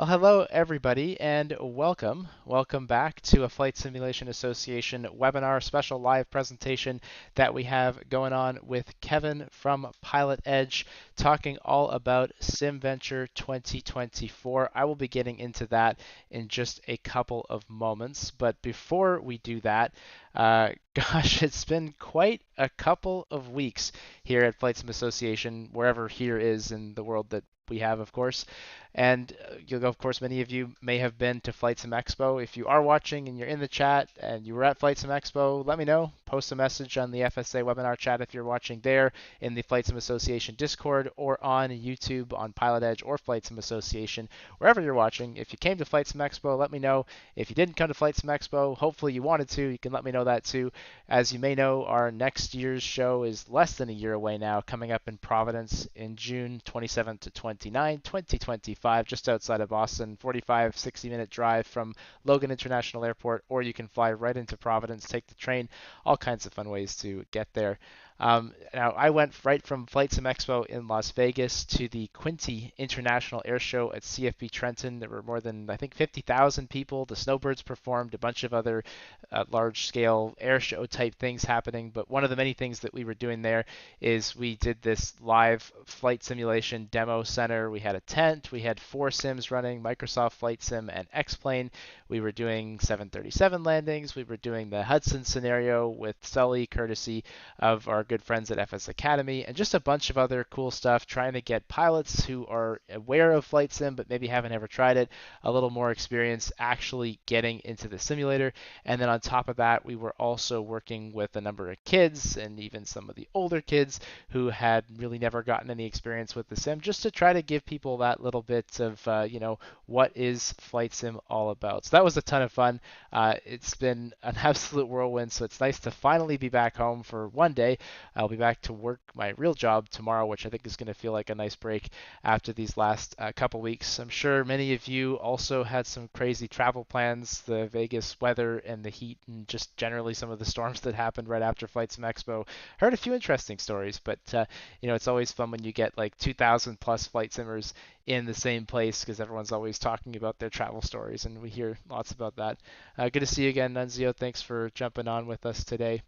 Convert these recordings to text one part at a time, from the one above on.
Well, hello everybody, and welcome. Welcome back to a Flight Simulation Association webinar special live presentation that we have going on with Kevin from Pilot Edge, talking all about SimVenture 2024. I will be getting into that in just a couple of moments, but before we do that, gosh, it's been quite a couple of weeks here at Flight Sim Association, wherever here is in the world that we have, of course. And of course, many of you may have been to Flight Sim Expo. If you are watching and you're in the chat and you were at Flight Sim Expo, let me know. Post a message on the FSA webinar chat if you're watching there in the Flight Sim Association Discord or on YouTube on Pilot Edge or Flight Sim Association, wherever you're watching. If you came to Flight Sim Expo, let me know. If you didn't come to Flight Sim Expo, hopefully you wanted to. You can let me know that too. As you may know, our next year's show is less than a year away now, coming up in Providence in June 27th to 29, 2025. Just outside of Boston, 45, 60-minute drive from Logan International Airport, or you can fly right into Providence, take the train, all kinds of fun ways to get there. Now, I went right from Flight Sim Expo in Las Vegas to the Quinty International Air Show at CFB Trenton. There were more than, I think, 50,000 people. The Snowbirds performed, a bunch of other large-scale air show type things happening. But one of the many things that we were doing there is we did this live flight simulation demo center. We had a tent. We had 4 sims running, Microsoft Flight Sim and X-Plane. We were doing 737 landings. We were doing the Hudson scenario with Sully, courtesy of our good friends at FS Academy, and just a bunch of other cool stuff, trying to get pilots who are aware of Flight Sim but maybe haven't ever tried it a little more experience actually getting into the simulator. And then on top of that, we were also working with a number of kids and even some of the older kids who had really never gotten any experience with the sim, just to try to give people that little bit of what is Flight Sim all about. So that was a ton of fun. It's been an absolute whirlwind, so it's nice to finally be back home for one day. I'll be back to work my real job tomorrow, which I think is going to feel like a nice break after these last couple weeks. I'm sure many of you also had some crazy travel plans, the Vegas weather and the heat and just generally some of the storms that happened right after Flight Sim Expo. Heard a few interesting stories, but it's always fun when you get like 2,000 plus flight simmers in the same place, because everyone's always talking about their travel stories, and we hear lots about that. Good to see you again, Nunzio. Thanks for jumping on with us today.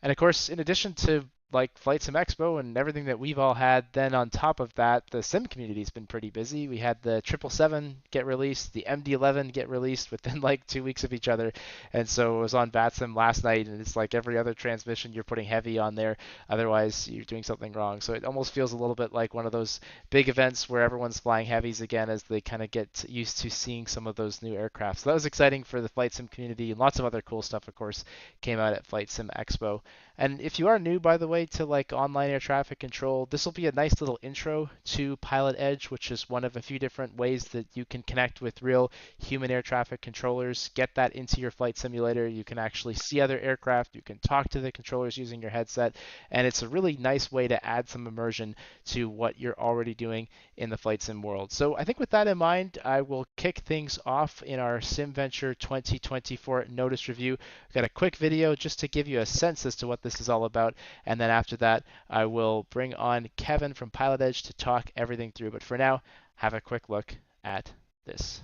And of course, in addition to like Flight Sim Expo and everything that we've all had, then on top of that, the sim community's been pretty busy. We had the 777 get released, the MD-11 get released within like 2 weeks of each other. And so it was on VATSIM last night, and it's like every other transmission you're putting heavy on there, otherwise you're doing something wrong. So it almost feels a little bit like one of those big events where everyone's flying heavies again as they kind of get used to seeing some of those new aircraft. So that was exciting for the Flight Sim community, and lots of other cool stuff, of course, came out at Flight Sim Expo. And if you are new, by the way, to like online air traffic control, this will be a nice little intro to Pilot Edge, which is one of a few different ways that you can connect with real human air traffic controllers, get that into your flight simulator. You can actually see other aircraft, you can talk to the controllers using your headset, and it's a really nice way to add some immersion to what you're already doing in the flight sim world. So I think with that in mind, I will kick things off in our SimVenture 2024 notice review. I've got a quick video just to give you a sense as to what this is all about, and then after that I will bring on Kevin from Pilot Edge to talk everything through. But for now, have a quick look at this.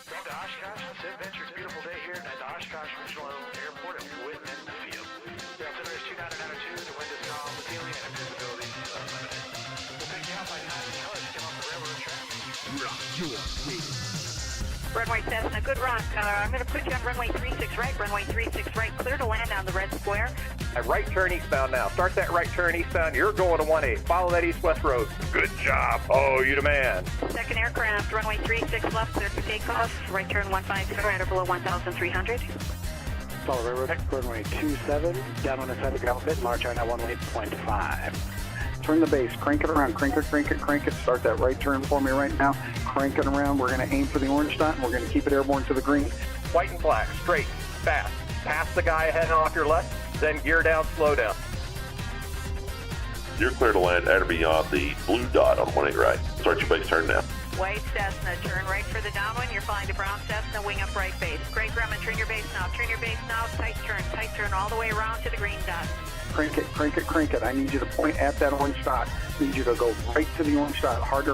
Welcome to Oshkosh, SimVenture's beautiful day here at the Oshkosh Regional Airport at Whitman Field. The altimeter is 2902, the wind is calm, the ceiling and visibility is unlimited. We'll pick you up by time and colors, come off the railroad track. Runway Cessna, good rock. I'm going to put you on runway 36 right, runway 36 right, clear to land on the red square. Right turn eastbound now. Start that right turn eastbound. You're going to 18. Follow that east-west road. Good job. Oh, you the man. Second aircraft, runway 36 left, clear for takeoff. Right turn 15, right or below 1,300. Follow railroad, runway 27, down on the side of the ground bit, march on at 18.5. Turn the base, crank it around, crank it. Start that right turn for me right now. Crank it around. We're going to aim for the orange dot, and we're going to keep it airborne to the green. White and black, straight, fast. Pass the guy ahead and off your left, then gear down, slow down. You're clear to land at or beyond the blue dot on 18 right. Start your base turn now. White Cessna, turn right for the downwind. You're flying to Brown Cessna, wing up right base. Greg Grumman, turn your base now. Tight turn all the way around to the green dot. Crank it. I need you to point at that orange dot. I need you to go right to the orange dot. Harder.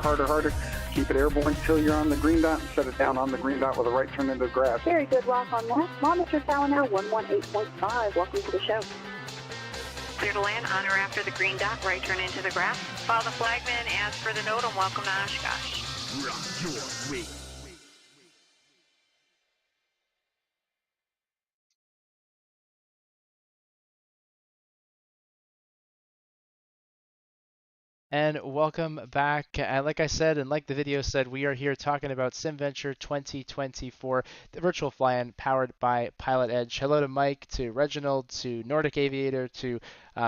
Keep it airborne until you're on the green dot and set it down on the green dot with a right turn into the grass. Very good walk on that. Monitor tower now 118.5. Welcome to the show. Clear to land on or after the green dot, right turn into the grass. Follow the flagman as per the note and welcome to Oshkosh. Rock your way. And welcome back. Like I said, and like the video said, we are here talking about SimVenture 2024, the virtual fly-in powered by Pilot Edge. Hello to Mike, to Reginald, to Nordic Aviator, to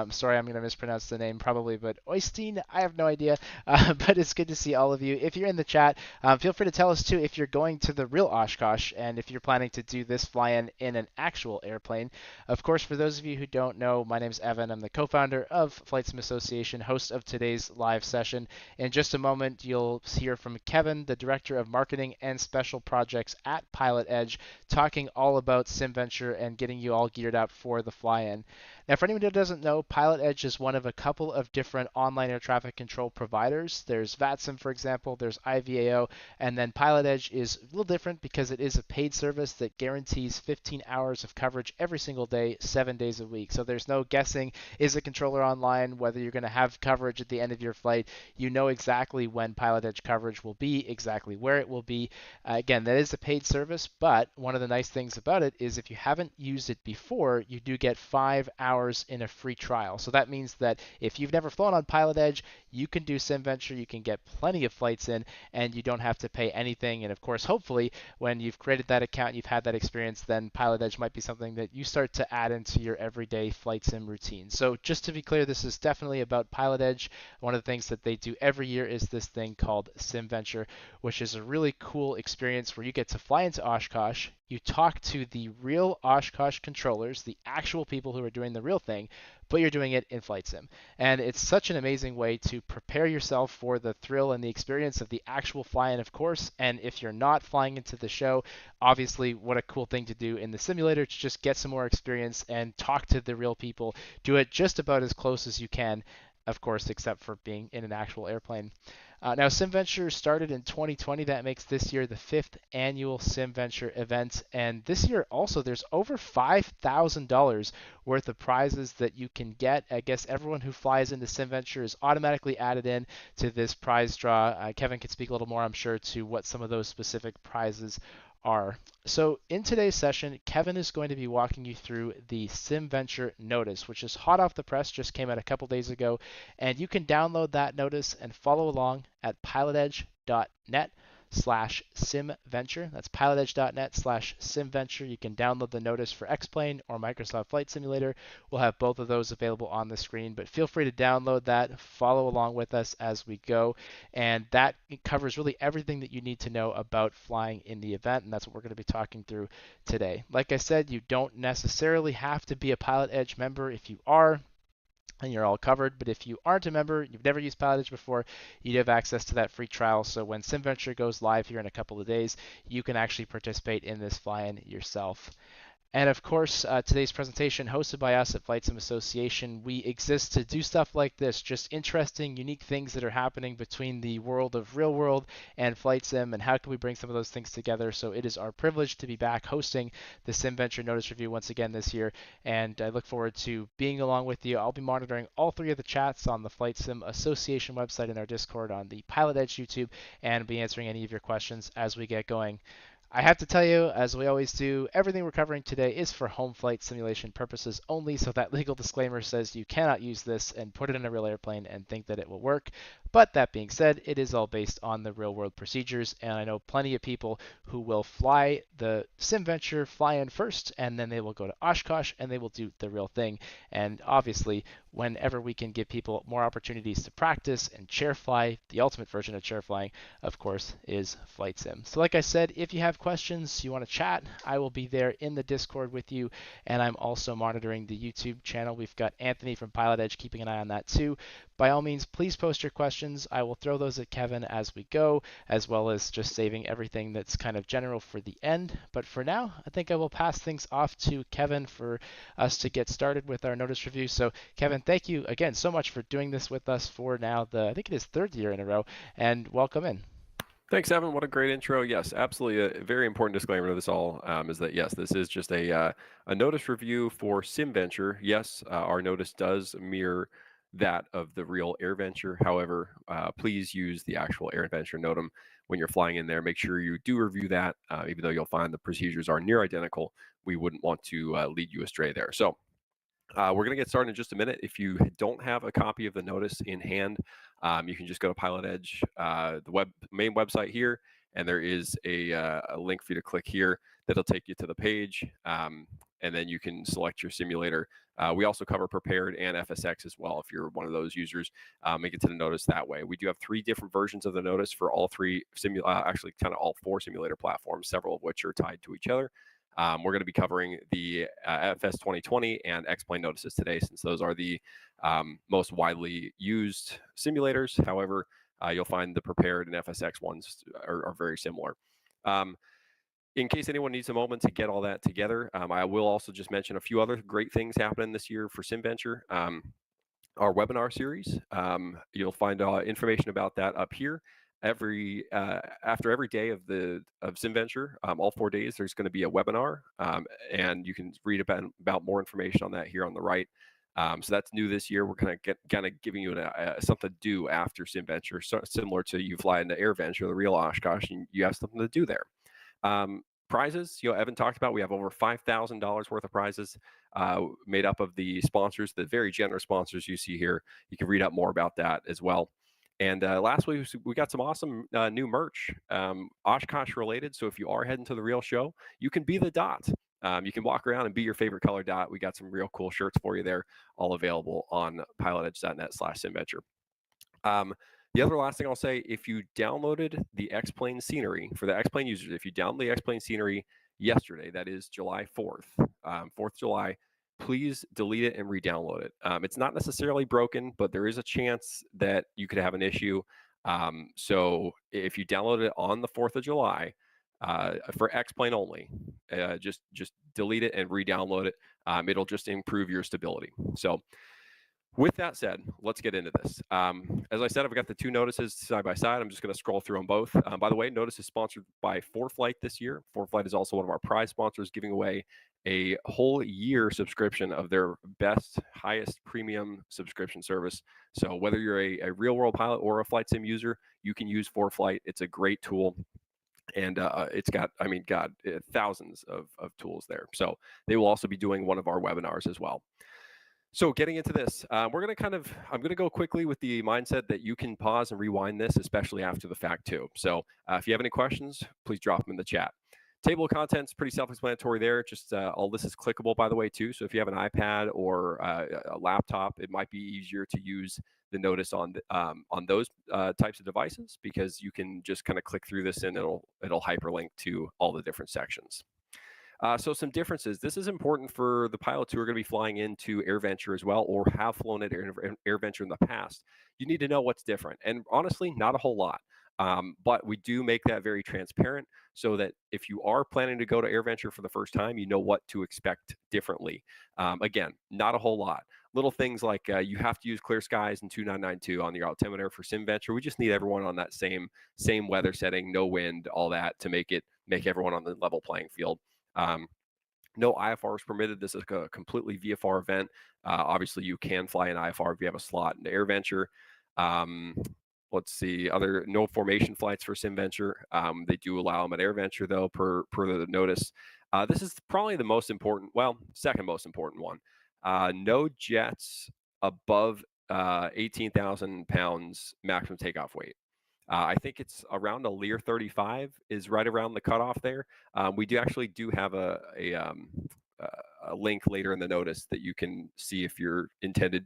sorry, I'm going to mispronounce the name probably, but Oystein, I have no idea. But it's good to see all of you. If you're in the chat, feel free to tell us too if you're going to the real Oshkosh and if you're planning to do this fly-in in an actual airplane. Of course, for those of you who don't know, my name's Evan. I'm the co-founder of Flight Sim Association, host of today's live session. In just a moment, you'll hear from Kevin, the Director of Marketing and Special Projects at Pilot Edge, talking all about SimVenture and getting you all geared up for the fly-in. Now, for anyone who doesn't know, Pilot Edge is one of a couple of different online air traffic control providers. There's VATSIM, for example, there's IVAO, and then Pilot Edge is a little different because it is a paid service that guarantees 15 hours of coverage every single day, 7 days a week. So there's no guessing, is a controller online, whether you're going to have coverage at the end of your flight. You know exactly when Pilot Edge coverage will be, exactly where it will be. Again, that is a paid service, but one of the nice things about it is if you haven't used it before, you do get 5 hours in a free trial. So that means that if you've never flown on Pilot Edge, you can do SimVenture, you can get plenty of flights in, and you don't have to pay anything. And of course, hopefully, when you've created that account, you've had that experience, then Pilot Edge might be something that you start to add into your everyday flight sim routine. So just to be clear, this is definitely about Pilot Edge. One of the things that they do every year is this thing called SimVenture, which is a really cool experience where you get to fly into Oshkosh, you talk to the real Oshkosh controllers, the actual people who are doing the real thing, but you're doing it in flight sim. And it's such an amazing way to prepare yourself for the thrill and the experience of the actual fly-in, of course. And if you're not flying into the show, obviously what a cool thing to do in the simulator to just get some more experience and talk to the real people. Do it just about as close as you can, of course, except for being in an actual airplane. Now, SimVenture started in 2020. That makes this year the 5th annual SimVenture event. And this year also, there's over $5,000 worth of prizes that you can get. I guess everyone who flies into SimVenture is automatically added in to this prize draw. Kevin can speak a little more, I'm sure, to what some of those specific prizes are. So in today's session, Kevin is going to be walking you through the SimVenture notice, which is hot off the press, just came out a couple days ago, and you can download that notice and follow along at pilotedge.net/SimVenture. That's pilotedge.net/SimVenture. You can download the notice for X-Plane or Microsoft Flight Simulator. We'll have both of those available on the screen, but feel free to download that, follow along with us as we go, and that covers really everything that you need to know about flying in the event, and that's what we're going to be talking through today. Like I said, you don't necessarily have to be a Pilot Edge member. If you are, and you're all covered. But if you aren't a member, you've never used Pilot Edge before, you have access to that free trial. So when SimVenture goes live here in a couple of days, you can actually participate in this fly-in yourself. And of course, today's presentation hosted by us at Flight Sim Association. We exist to do stuff like this, just interesting, unique things that are happening between the world of real world and flight sim, and how can we bring some of those things together. So it is our privilege to be back hosting the SimVenture Notice Review once again this year, and I look forward to being along with you. I'll be monitoring all three of the chats on the Flight Sim Association website and our Discord on the Pilot Edge YouTube, and be answering any of your questions as we get going. I have to tell you, as we always do, everything we're covering today is for home flight simulation purposes only, so that legal disclaimer says you cannot use this and put it in a real airplane and think that it will work. But that being said, it is all based on the real world procedures, and I know plenty of people who will fly the SimVenture fly-in first, and then they will go to Oshkosh and they will do the real thing. And obviously, whenever we can give people more opportunities to practice and chair fly, the ultimate version of chair flying, of course, is flight sim. So like I said, if you have questions, you want to chat, I will be there in the Discord with you, and I'm also monitoring the YouTube channel. We've got Anthony from Pilot Edge keeping an eye on that too. By all means, please post your questions. I will throw those at Kevin as we go, as well as just saving everything that's kind of general for the end. But for now, I think I will pass things off to Kevin for us to get started with our notice review. So Kevin, thank you again so much for doing this with us for now I think it is third year in a row, and welcome in. Thanks, Evan. What a great intro. Yes, absolutely. A very important disclaimer to this all is that, yes, this is just a notice review for SimVenture. Yes, our notice does mirror that of the real AirVenture. However, please use the actual AirVenture NOTAM when you're flying in there. Make sure you do review that, even though you'll find the procedures are near identical. We wouldn't want to lead you astray there. So, we're going to get started in just a minute. If you don't have a copy of the notice in hand, you can just go to Pilot Edge, the main website here, and there is a link for you to click here that'll take you to the page, and then you can select your simulator. We also cover Prepared and FSX as well if you're one of those users. Make it to the notice that way. We do have 3 different versions of the notice for all 3 actually kind of all 4 simulator platforms, several of which are tied to each other. We're going to be covering the FS 2020 and X-Plane notices today, since those are the most widely used simulators. However, you'll find the Prepared and FSX ones are very similar. In case anyone needs a moment to get all that together, I will also just mention a few other great things happening this year for SimVenture. Our webinar series, you'll find information about that up here. After every day of SimVenture, all 4 days, there's going to be a webinar, and you can read about more information on that here on the right. So that's new this year. We're kind of giving you something to do after SimVenture, so similar to you fly into AirVenture, the real Oshkosh, and you have something to do there. Prizes, Evan talked about, we have over $5,000 worth of prizes made up of the sponsors, the very generous sponsors you see here. You can read up more about that as well. And last week, we got some awesome new merch, Oshkosh related. So if you are heading to the real show, you can be the dot. You can walk around and be your favorite color dot. We got some real cool shirts for you there, all available on pilotedge.net/SimVenture. The other last thing I'll say, if you downloaded the X-Plane scenery, for the X-Plane users, if you download the X-Plane scenery yesterday, that is July 4th, 4th July, please delete it and re-download it. It's not necessarily broken, but there is a chance that you could have an issue. So if you download it on the 4th of July, for X-Plane only, just delete it and re-download it. It'll just improve your stability. So with that said, let's get into this. As I said, I've got the 2 notices side by side. I'm just going to scroll through them both. By the way, notice is sponsored by 4Flight this year. 4Flight is also one of our prize sponsors, giving away a whole year subscription of their best, highest premium subscription service. So whether you're a real world pilot or a flight sim user, you can use 4Flight. It's a great tool. And it's got, thousands of tools there. So they will also be doing one of our webinars as well. So getting into this, I'm going to go quickly with the mindset that you can pause and rewind this, especially after the fact too. So if you have any questions, please drop them in the chat. Table of contents, pretty self-explanatory there. Just all this is clickable, by the way, too. So if you have an iPad or a laptop, it might be easier to use the notice on those types of devices, because you can just kind of click through this and it'll hyperlink to all the different sections. So some differences. This is important for the pilots who are going to be flying into AirVenture as well, or have flown at AirVenture in the past. You need to know what's different. And honestly, not a whole lot. But we do make that very transparent so that if you are planning to go to AirVenture for the first time, you know what to expect differently. Again, not a whole lot. Little things like you have to use clear skies and 2992 on your altimeter for SimVenture. We just need everyone on that same weather setting, no wind, all that, to make everyone on the level playing field. No IFR is permitted. This is a completely VFR event. Obviously, you can fly an IFR if you have a slot into AirVenture. Let's see, no formation flights for SimVenture. They do allow them at AirVenture, though, per the notice. This is probably the most important, second most important one. No jets above 18,000 pounds maximum takeoff weight. I think it's around a Lear 35 is right around the cutoff there. We actually do have a link later in the notice that you can see if your intended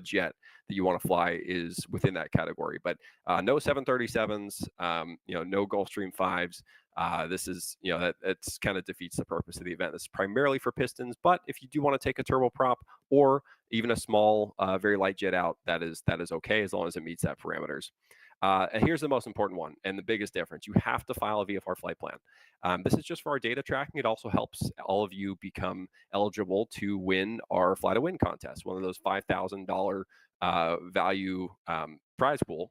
jet that you want to fly is within that category. But no 737s, no Gulfstream 5s. This is, that's kind of defeats the purpose of the event. This is primarily for pistons, but if you do want to take a turboprop or even a small, very light jet out, that is okay as long as it meets that parameters. And here's the most important one and the biggest difference. You have to file a VFR flight plan. This is just for our data tracking. It also helps all of you become eligible to win our Fly to Win contest, one of those $5,000 value prize pool.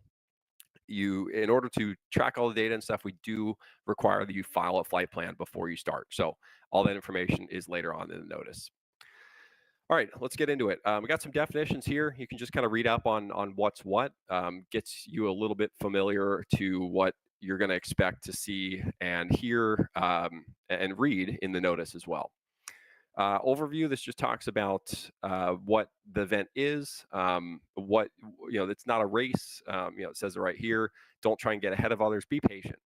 in order to track all the data and stuff, we do require that you file a flight plan before you start. So all that information is later on in the notice. All right, let's get into it. We got some definitions here. You can just kind of read up on what's what. Gets you a little bit familiar to what you're going to expect to see and hear and read in the notice as well. Overview, this just talks about what the event is, what, it's not a race. It says it right here. Don't try and get ahead of others. Be patient.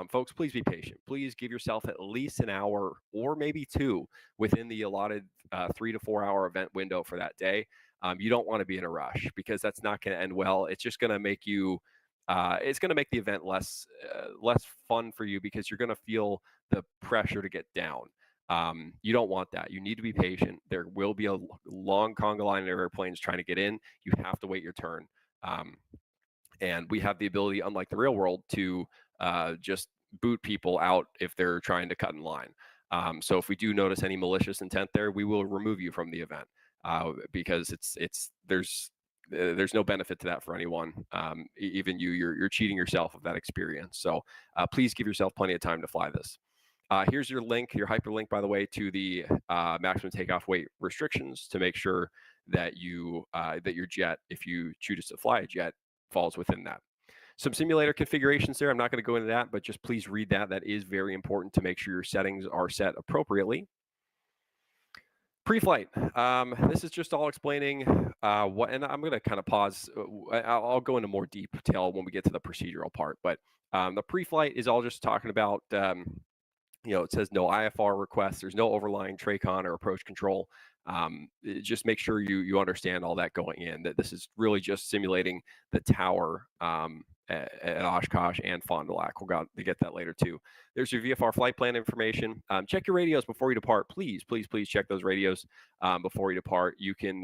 Folks, please be patient. Please give yourself at least an hour or maybe 2 within the allotted 3 to 4 hour event window for that day. You don't want to be in a rush because that's not going to end well. It's just going to make you it's going to make the event less fun for you because you're going to feel the pressure to get down. You don't want that. You need to be patient. There will be a long conga line of airplanes trying to get in. You have to wait your turn. And we have the ability, unlike the real world, to just boot people out if they're trying to cut in line. So if we do notice any malicious intent there, we will remove you from the event because there's no benefit to that for anyone. Even you're cheating yourself of that experience. So please give yourself plenty of time to fly this. Here's your link, your hyperlink, by the way, to the maximum takeoff weight restrictions to make sure that that your jet, if you choose to fly a jet, falls within that. Some simulator configurations there. I'm not going to go into that, but just please read that. That is very important to make sure your settings are set appropriately. Pre-flight. This is just all explaining what, and I'm going to kind of pause. I'll go into more detail when we get to the procedural part, but the pre-flight is all just talking about it says no IFR requests. There's no overlying TRACON or approach control. Just make sure you understand all that going in, that this is really just simulating the tower at Oshkosh and Fond du Lac. We'll go to get that later too. There's your VFR flight plan information. Check your radios before you depart. Please check those radios before you depart. You can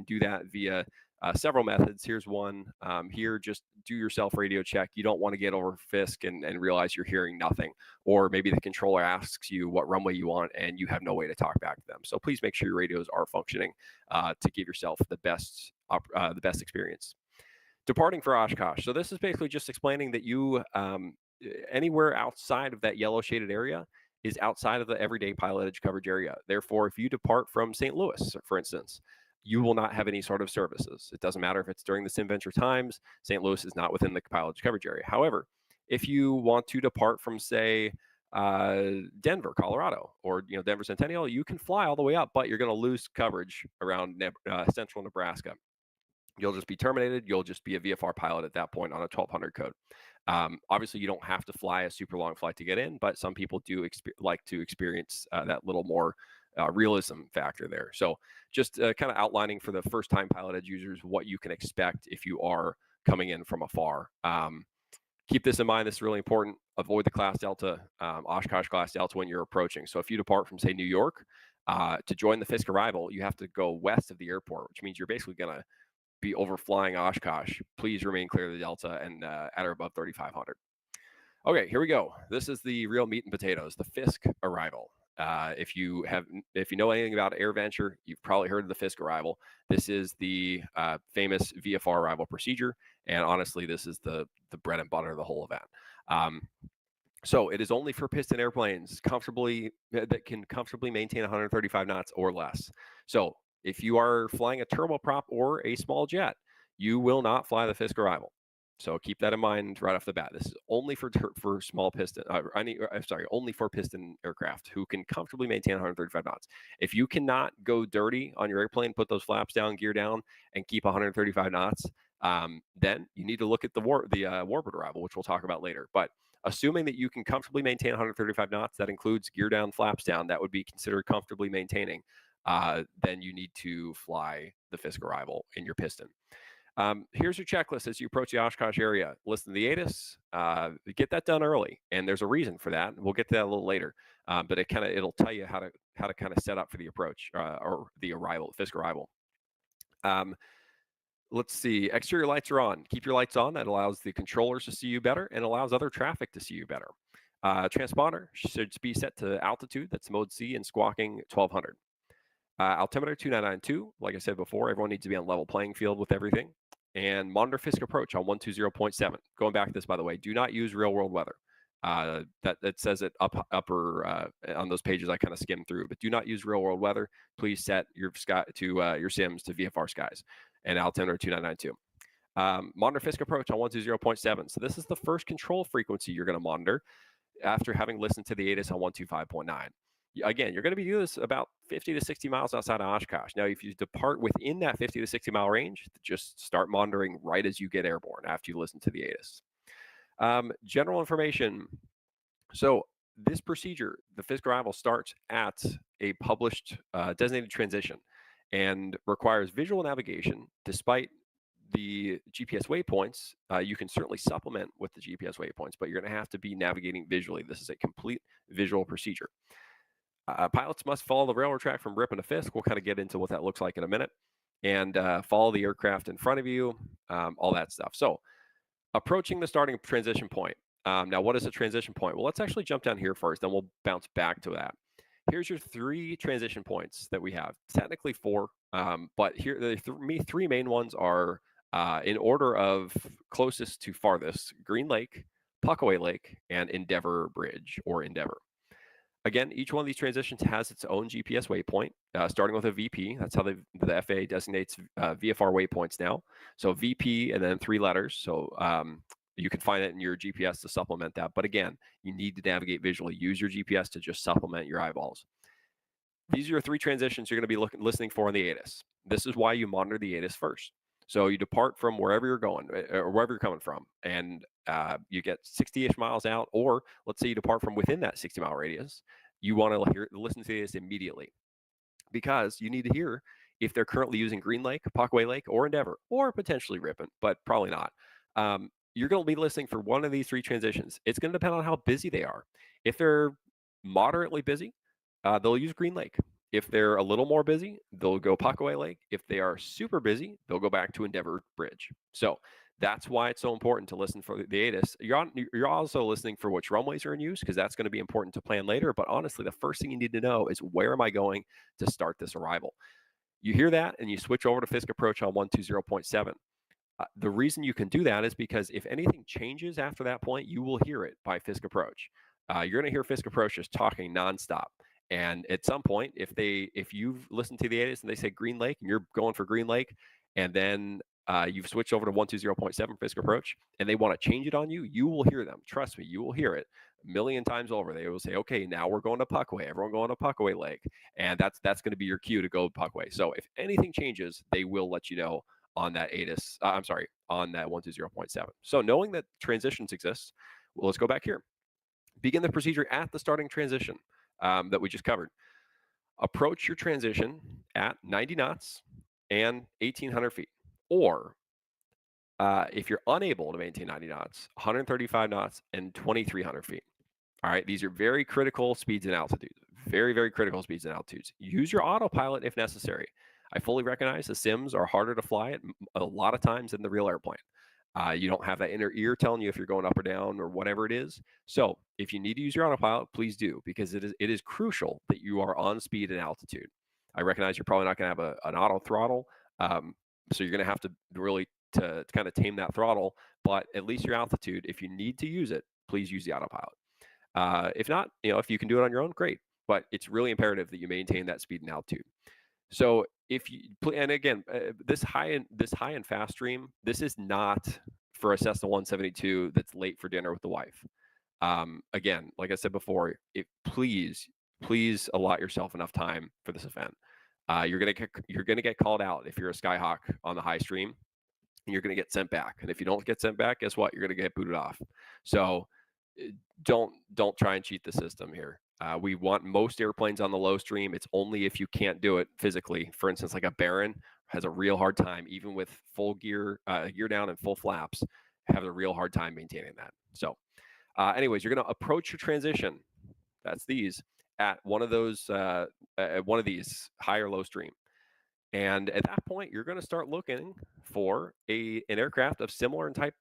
do that via several methods. Here's one. Here, just do your self-radio check. You don't want to get over Fisk and realize you're hearing nothing. Or maybe the controller asks you what runway you want and you have no way to talk back to them. So please make sure your radios are functioning to give yourself the best experience. Departing for Oshkosh. So this is basically just explaining that you, anywhere outside of that yellow shaded area is outside of the everyday pilotage coverage area. Therefore, if you depart from St. Louis, for instance, you will not have any sort of services. It doesn't matter if it's during the SimVenture times. St. Louis is not within the pilotage coverage area. However, if you want to depart from, say, Denver, Colorado, or Denver Centennial, you can fly all the way up, but you're going to lose coverage around central Nebraska. You'll just be terminated. You'll just be a VFR pilot at that point on a 1200 code. Obviously, you don't have to fly a super long flight to get in, but some people do like to experience that little more realism factor there. So just kind of outlining for the first-time piloted users what you can expect if you are coming in from afar. Keep this in mind. This is really important. Avoid the class Delta, Oshkosh class Delta when you're approaching. So if you depart from, say, New York, to join the Fisk Arrival, you have to go west of the airport, which means you're basically going to be overflying Oshkosh. Please remain clear of the Delta and at or above 3,500. Okay, here we go. This is the real meat and potatoes, the Fisk Arrival. If you know anything about AirVenture, you've probably heard of the Fisk Arrival. This is the famous VFR arrival procedure, and honestly, this is the bread and butter of the whole event. So it is only for piston airplanes that can comfortably maintain 135 knots or less. So if you are flying a turboprop or a small jet, you will not fly the Fisk Arrival. So keep that in mind right off the bat. This is only for small piston. Only for piston aircraft who can comfortably maintain 135 knots. If you cannot go dirty on your airplane, put those flaps down, gear down, and keep 135 knots, then you need to look at the Warbird Arrival, which we'll talk about later. But assuming that you can comfortably maintain 135 knots, that includes gear down, flaps down, that would be considered comfortably maintaining. Then you need to fly the Fisk Arrival in your piston. Here's your checklist as you approach the Oshkosh area. Listen to the ATIS, get that done early, and there's a reason for that. We'll get to that a little later, but it'll tell you how to kind of set up for the approach or the arrival, Fisk Arrival. Let's see. Exterior lights are on. Keep your lights on. That allows the controllers to see you better and allows other traffic to see you better. Transponder should be set to altitude. That's mode C and squawking 1200. Altimeter 2992. Like I said before, everyone needs to be on level playing field with everything. and monitor Fisk approach on 120.7. Going back to this, by the way, do not use real world weather. That says it upper on those pages I kind of skimmed through, but do not use real world weather. Please set your sky to your sims to VFR skies and altimeter 2992. Monitor Fisk approach on 120.7. So this is the first control frequency you're going to monitor after having listened to the ATIS on 125.9. Again, you're going to be doing this about 50 to 60 miles outside of Oshkosh. Now, if you depart within that 50 to 60 mile range, just start monitoring right as you get airborne after you listen to the ATIS. General information. So this procedure, the Fisk Arrival, starts at a published designated transition and requires visual navigation. Despite the GPS waypoints, you can certainly supplement with the GPS waypoints, but you're going to have to be navigating visually. This is a complete visual procedure. Pilots must follow the railroad track from Ripon to Fisk. We'll kind of get into what that looks like in a minute. And follow the aircraft in front of you, all that stuff. So approaching the starting transition point. Now, what is a transition point? Well, let's actually jump down here first, then we'll bounce back to that. Here's your 3 transition points that we have. Technically 4, but here the three main ones are in order of closest to farthest: Green Lake, Puckaway Lake, and Endeavor Bridge or Endeavor. Again, each one of these transitions has its own GPS waypoint, starting with a VP. That's how the FAA designates VFR waypoints now. So VP and then 3 letters. So you can find it in your GPS to supplement that. But again, you need to navigate visually. Use your GPS to just supplement your eyeballs. These are your 3 transitions you're going to be listening for in the ATIS. This is why you monitor the ATIS first. So you depart from wherever you're going or wherever you're coming from, and you get 60-ish miles out, or let's say you depart from within that 60-mile radius. You want to listen to this immediately, because you need to hear if they're currently using Green Lake, Puckaway Lake, or Endeavor, or potentially Ripon, but probably not. You're going to be listening for one of these 3 transitions. It's going to depend on how busy they are. If they're moderately busy, they'll use Green Lake. If they're a little more busy, they'll go Puckaway Lake. If they are super busy, they'll go back to Endeavor Bridge. So that's why it's so important to listen for the ATIS. You're also listening for which runways are in use, because that's going to be important to plan later. But honestly, the first thing you need to know is, where am I going to start this arrival? You hear that and you switch over to Fisk approach on 120.7. The reason you can do that is because if anything changes after that point, you will hear it by Fisk approach. You're going to hear Fisk approach just talking nonstop. And at some point, if you've listened to the ATIS and they say Green Lake and you're going for Green Lake, and then you've switched over to 120.7 Fisk approach, and they want to change it on you, you will hear them. Trust me, you will hear it a million times over. They will say, okay, now we're going to Puckaway. Everyone going to Puckaway Lake. And that's going to be your cue to go Puckaway. So if anything changes, they will let you know on that ATIS, on that 120.7. So knowing that transitions exist, well, let's go back here. Begin the procedure at the starting transition that we just covered. Approach your transition at 90 knots and 1,800 feet. Or if you're unable to maintain 90 knots, 135 knots and 2,300 feet. All right, these are very critical speeds and altitudes. Very, very critical speeds and altitudes. Use your autopilot if necessary. I fully recognize the sims are harder to fly at a lot of times than the real airplane. You don't have that inner ear telling you if you're going up or down or whatever it is. So if you need to use your autopilot, please do, because it is crucial that you are on speed and altitude. I recognize you're probably not going to have an auto throttle, so you're going to have to really to kind of tame that throttle. But at least your altitude, if you need to use it, please use the autopilot. If not, if you can do it on your own, great. But it's really imperative that you maintain that speed and altitude. So if you, and again, this high and fast stream, this is not for a Cessna 172 that's late for dinner with the wife. Again, like I said before, please allot yourself enough time for this event. You're gonna get called out if you're a Skyhawk on the high stream, and you're gonna get sent back. And if you don't get sent back, guess what? You're gonna get booted off. So don't try and cheat the system here. We want most airplanes on the low stream. It's only if you can't do it physically. For instance, like a Baron has a real hard time, even with full gear down and full flaps, have a real hard time maintaining that. So anyways, you're going to approach your transition. That's these at one of those, one of these high or low stream. And at that point, you're going to start looking for an aircraft of similar in type,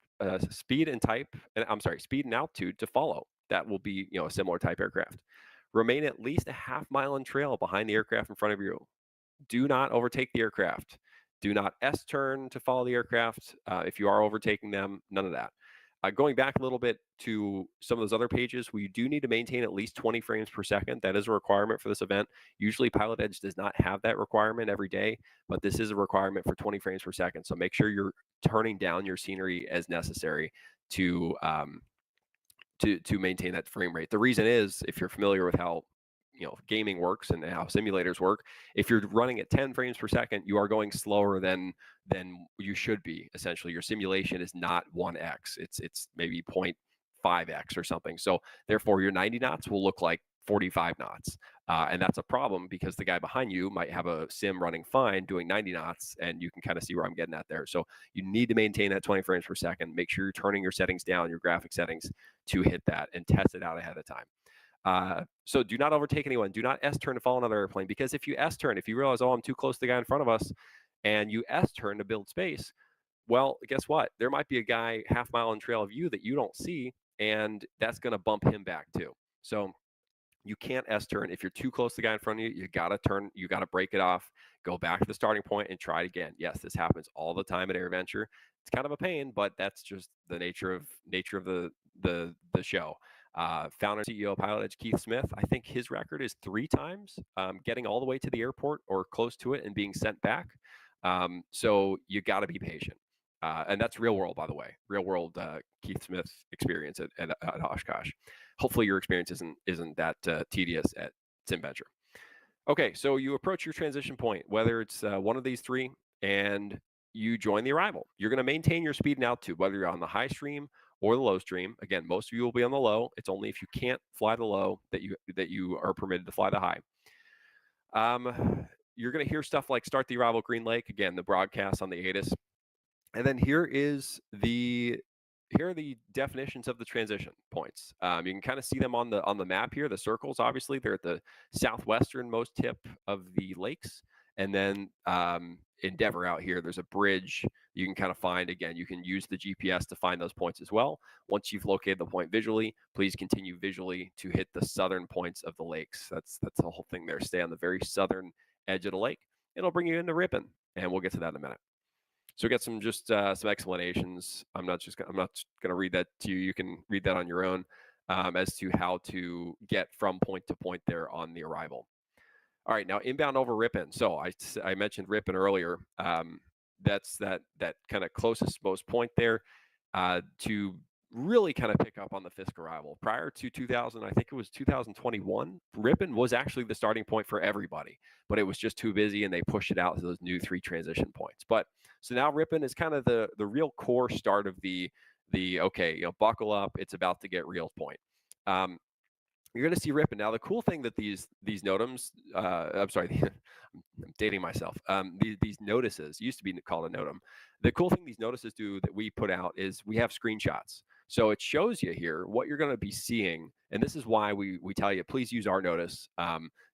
speed and altitude to follow. That will be, a similar type aircraft. Remain at least a half mile in trail behind the aircraft in front of you. Do not overtake the aircraft. Do not S-turn to follow the aircraft. If you are overtaking them, none of that. Going back a little bit to some of those other pages, we do need to maintain at least 20 frames per second. That is a requirement for this event. Usually Pilot Edge does not have that requirement every day, but this is a requirement for 20 frames per second. So make sure you're turning down your scenery as necessary to maintain that frame rate. The reason is, if you're familiar with how gaming works and how simulators work, if you're running at 10 frames per second, you are going slower than you should be. Essentially, your simulation is not 1x, it's maybe 0.5x or something. So therefore your 90 knots will look like 45 knots, and that's a problem because the guy behind you might have a sim running fine doing 90 knots, and you can kind of see where I'm getting at there. So you need to maintain that 20 frames per second. Make sure you're turning your settings down, your graphic settings, to hit that, and test it out ahead of time. So do not overtake anyone. Do not S-turn to follow another airplane, because if you S-turn, if you realize, oh, I'm too close to the guy in front of us, and you S-turn to build space, well, guess what? There might be a guy half mile in trail of you that you don't see, and that's going to bump him back too. So you can't S-turn. If you're too close to the guy in front of you, you got to turn, you got to break it off, go back to the starting point and try it again. Yes, this happens all the time at AirVenture. It's kind of a pain, but that's just the nature of the show. Founder and CEO of Pilot Edge, Keith Smith, I think his record is 3 times getting all the way to the airport or close to it and being sent back. So you got to be patient. And that's real world, by the way, real world Keith Smith experience at Oshkosh. Hopefully your experience isn't that tedious at SimVenture. Okay, so you approach your transition point, whether it's one of these 3, and you join the arrival. You're going to maintain your speed and altitude, whether you're on the high stream or the low stream. Again, most of you will be on the low. It's only if you can't fly the low that you are permitted to fly the high. You're going to hear stuff like start the arrival Green Lake. Again, the broadcast on the ATIS. And then here are the definitions of the transition points. You can kind of see them on the map here. The circles, obviously, they're at the southwesternmost tip of the lakes. And then Endeavor out here, there's a bridge you can kind of find. Again, you can use the GPS to find those points as well. Once you've located the point visually, please continue visually to hit the southern points of the lakes. That's the whole thing there. Stay on the very southern edge of the lake. It'll bring you into Ripon, and we'll get to that in a minute. So we got some explanations. I'm not going to read that to you. You can read that on your own as to how to get from point to point there on the arrival. All right, now inbound over Ripon. So I mentioned Ripon earlier. That's that kind of closest most point there to really kind of pick up on the Fisk Arrival. Prior to 2000, I think it was 2021, Ripon was actually the starting point for everybody, but it was just too busy and they pushed it out to those new 3 transition points. But so now Ripon is kind of the real core start of the okay, buckle up, it's about to get real point. You're going to see Ripon. Now, the cool thing that these NOTAMs, I'm sorry, I'm dating myself. These notices used to be called a NOTAM. The cool thing these notices do that we put out is we have screenshots. So it shows you here what you're going to be seeing. And this is why we tell you, please use our notice.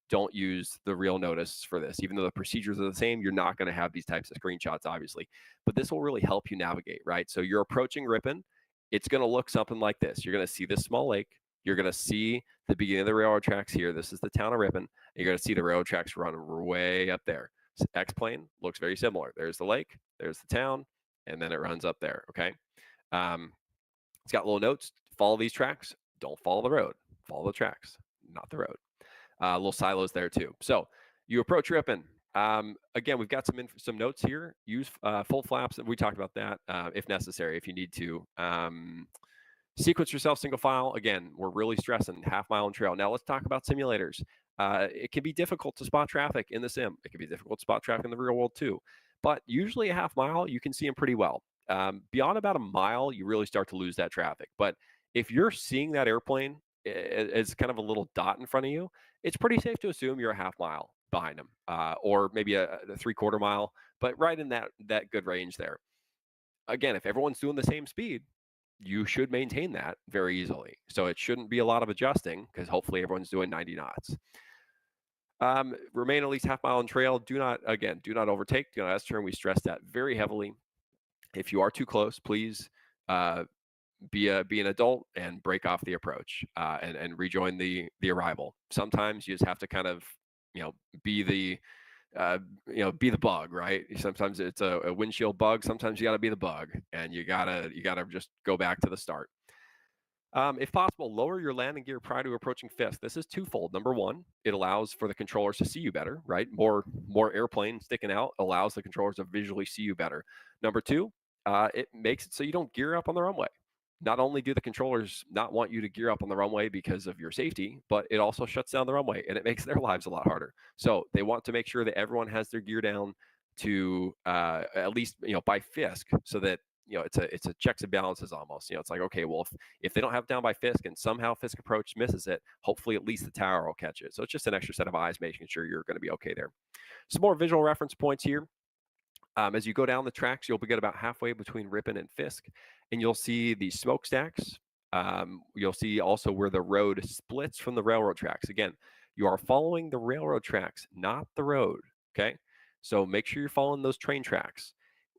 Don't use the real notice for this. Even though the procedures are the same, you're not going to have these types of screenshots, obviously. But this will really help you navigate, right? So you're approaching Ripon. It's going to look something like this. You're going to see this small lake. You're going to see the beginning of the railroad tracks here. This is the town of Ripon. You're going to see the railroad tracks run way up there. So X-plane looks very similar. There's the lake, there's the town, and then it runs up there, okay? It's got little notes. Follow these tracks. Don't follow the road. Follow the tracks, not the road. Little silos there too. So you approach Ripon. Again, we've got some notes here. Use full flaps. We talked about that if necessary, if you need to. Sequence yourself single file. Again, we're really stressing half mile and trail. Now let's talk about simulators. It can be difficult to spot traffic in the sim. It can be difficult to spot traffic in the real world too. But usually a half mile, you can see them pretty well. Beyond about a mile, you really start to lose that traffic. But if you're seeing that airplane as kind of a little dot in front of you, it's pretty safe to assume you're a half mile behind them, or maybe a 3/4 mile, but right in that good range there. Again, if everyone's doing the same speed, you should maintain that very easily. So it shouldn't be a lot of adjusting because hopefully everyone's doing 90 knots. Remain at least half mile in trail. Do not overtake. Do not S-turn. We stress that very heavily. If you are too close, please be an adult and break off the approach and rejoin the arrival. Sometimes you just have to kind of be be the bug, right? Sometimes it's a windshield bug. Sometimes you got to be the bug, and you gotta just go back to the start. If possible, lower your landing gear prior to approaching Fisk. This is twofold. Number one, it allows for the controllers to see you better, right? More airplane sticking out allows the controllers to visually see you better. Number two, it makes it so you don't gear up on the runway. Not only do the controllers not want you to gear up on the runway because of your safety, but it also shuts down the runway and it makes their lives a lot harder. So they want to make sure that everyone has their gear down to at least by Fisk, so that it's a checks and balances almost. It's like, okay, well, if they don't have it down by Fisk and somehow Fisk approach misses it, hopefully at least the tower will catch it. So it's just an extra set of eyes making sure you're going to be okay there. Some more visual reference points here. As you go down the tracks, you'll get about halfway between Ripon and Fisk, and you'll see the smokestacks. You'll see also where the road splits from the railroad tracks. Again, you are following the railroad tracks, not the road, okay? So make sure you're following those train tracks.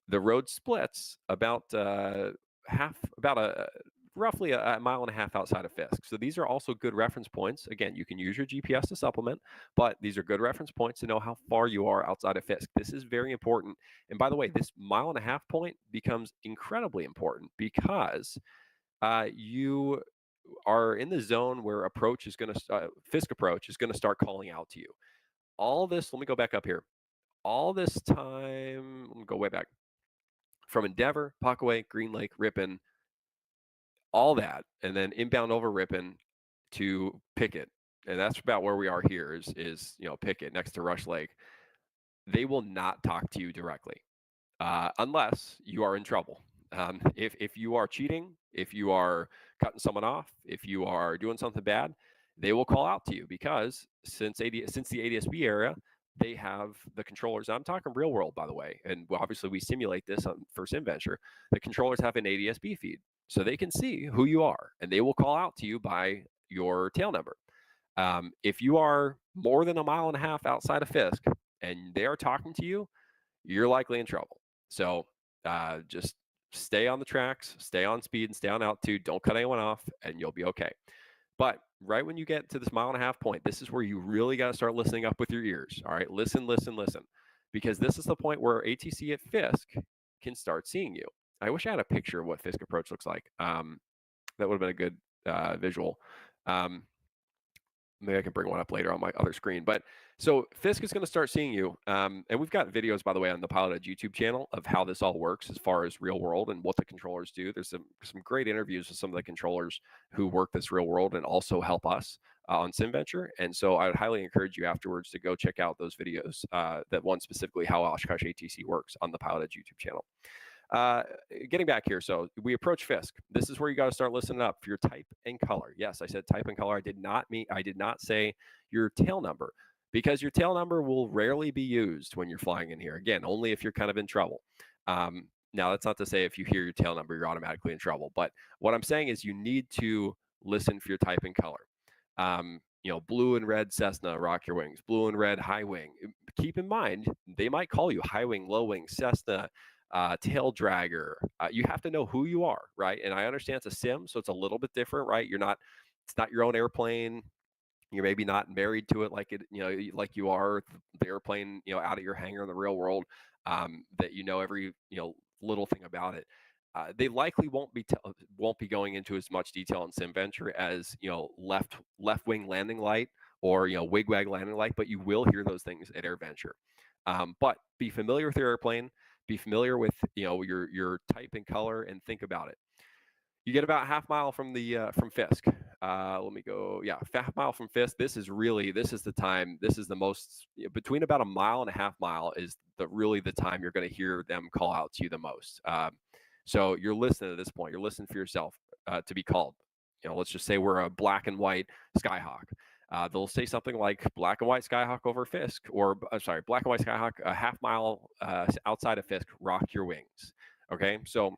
The road splits about roughly a mile and a half outside of Fisk. So these are also good reference points. Again, you can use your GPS to supplement, but these are good reference points to know how far you are outside of Fisk. This is very important. And by the way, this mile and a half point becomes incredibly important because you are in the zone where Fisk approach is going to start calling out to you. All this, let me go back up here. All this time, let me go way back. From Endeavor, Pockaway, Green Lake, Ripon, all that, and then inbound over Ripon to Pickett, and that's about where we are here. Is Pickett next to Rush Lake. They will not talk to you directly unless you are in trouble. If you are cheating, if you are cutting someone off, if you are doing something bad, they will call out to you because since the ADSB area, they have the controllers. I'm talking real world, by the way, and obviously we simulate this for SimVenture. The controllers have an ADSB feed, so they can see who you are, and they will call out to you by your tail number. If you are more than a mile and a half outside of Fisk and they are talking to you, you're likely in trouble. So just stay on the tracks, stay on speed, and stay on altitude. Don't cut anyone off, and you'll be okay. But right when you get to this mile and a half point, this is where you really got to start listening up with your ears. All right, listen, because this is the point where ATC at Fisk can start seeing you. I wish I had a picture of what Fisk approach looks like. That would have been a good visual. Maybe I can bring one up later on my other screen. But so Fisk is going to start seeing you. And we've got videos, by the way, on the Pilot Edge YouTube channel of how this all works as far as real world and what the controllers do. There's some great interviews with some of the controllers who work this real world and also help us on SimVenture. And so I would highly encourage you afterwards to go check out those videos, that one specifically how Oshkosh ATC works on the Pilot Edge YouTube channel. Getting back here, so we approach Fisk. This is where you got to start listening up for your type and color. Yes, I said type and color. I did not say your tail number, because your tail number will rarely be used when you're flying in here. Again, only if you're kind of in trouble. Now, that's not to say if you hear your tail number, you're automatically in trouble. But what I'm saying is you need to listen for your type and color. Blue and red Cessna, rock your wings. Blue and red high wing. Keep in mind, they might call you high wing, low wing, Cessna, tail dragger. You have to know who you are, right? And I understand it's a sim, so it's a little bit different, right? It's not your own airplane. You're maybe not married to it like like you are the airplane, out of your hangar in the real world, that every little thing about it. They likely won't be going into as much detail in SimVenture as left wing landing light or wigwag landing light, but you will hear those things at AirVenture. But be familiar with your airplane. Be familiar with your type and color, and think about it. You get about half mile from Fisk. Let me go. Yeah, half mile from Fisk. This is the time. This is the most between about a mile and a half mile is the time you're going to hear them call out to you the most. So you're listening at this point. You're listening for yourself to be called. Let's just say we're a black and white Skyhawk. They'll say something like black and white Skyhawk over Fisk, or I'm sorry, black and white Skyhawk, a half mile outside of Fisk, rock your wings. Okay, so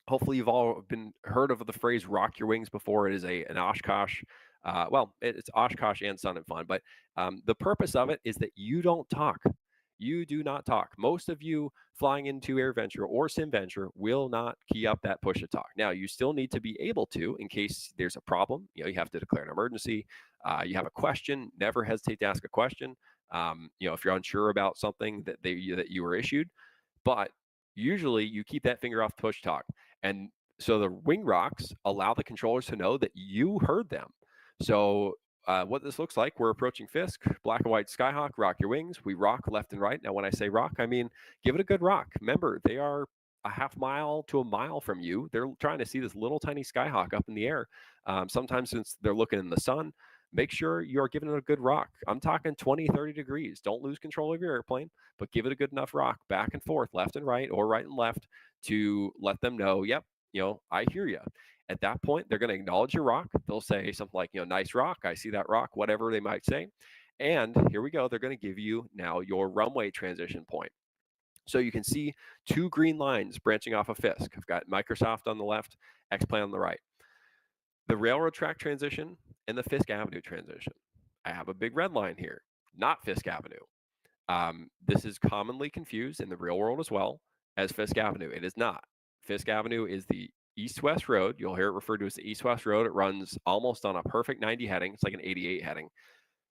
hopefully you've all heard of the phrase rock your wings before. It is an Oshkosh, it's Oshkosh and Sun and Fun, but the purpose of it is that you don't talk. You do not talk. Most of you flying into AirVenture or SimVenture will not key up that push to talk. Now, you still need to be able to, in case there's a problem. You have to declare an emergency. You have a question. Never hesitate to ask a question. If you're unsure about something that you were issued, but usually you keep that finger off the push talk. And so the wing rocks allow the controllers to know that you heard them. So what this looks like, we're approaching Fisk, black and white Skyhawk, rock your wings. We rock left and right. Now, when I say rock, I mean give it a good rock. Remember, they are a half mile to a mile from you. They're trying to see this little tiny Skyhawk up in the air. Sometimes since they're looking in the sun, make sure you are giving it a good rock. I'm talking 20, 30 degrees. Don't lose control of your airplane, but give it a good enough rock back and forth, left and right, or right and left, to let them know, yep, I hear you. At that point, they're going to acknowledge your rock. They'll say something like, nice rock. I see that rock, whatever they might say. And here we go. They're going to give you now your runway transition point. So you can see two green lines branching off of Fisk. I've got Microsoft on the left, X-Plane on the right. The railroad track transition and the Fisk Avenue transition. I have a big red line here, not Fisk Avenue. This is commonly confused in the real world as well as Fisk Avenue. It is not. Fisk Avenue is the east-west road. You'll hear it referred to as the east-west road. It runs almost on a perfect 90 heading. It's like an 88 heading.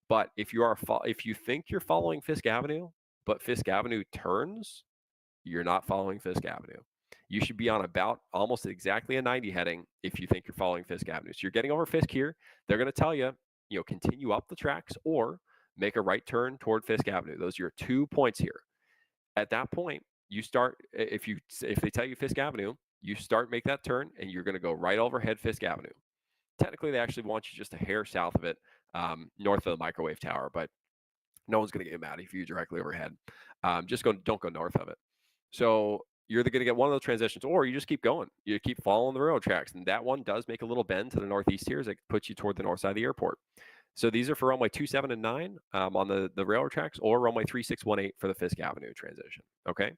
But if you think you're following Fisk Avenue, but Fisk Avenue turns, you're not following Fisk Avenue. You should be on about almost exactly a 90 heading if you think you're following Fisk Avenue. So you're getting over Fisk here. They're going to tell you, continue up the tracks or make a right turn toward Fisk Avenue. Those are your 2 points here. At that point, you start, if they tell you Fisk Avenue, you make that turn and you're going to go right overhead Fisk Avenue. Technically, they actually want you just a hair south of it, north of the microwave tower, but no one's going to get mad if you directly overhead. Don't go north of it. So you're either going to get one of those transitions, or you just keep going. You keep following the railroad tracks, and that one does make a little bend to the northeast here as it puts you toward the north side of the airport. So these are for runway 27 and 9 on the railroad tracks, or runway 3618 for the Fisk Avenue transition. Okay.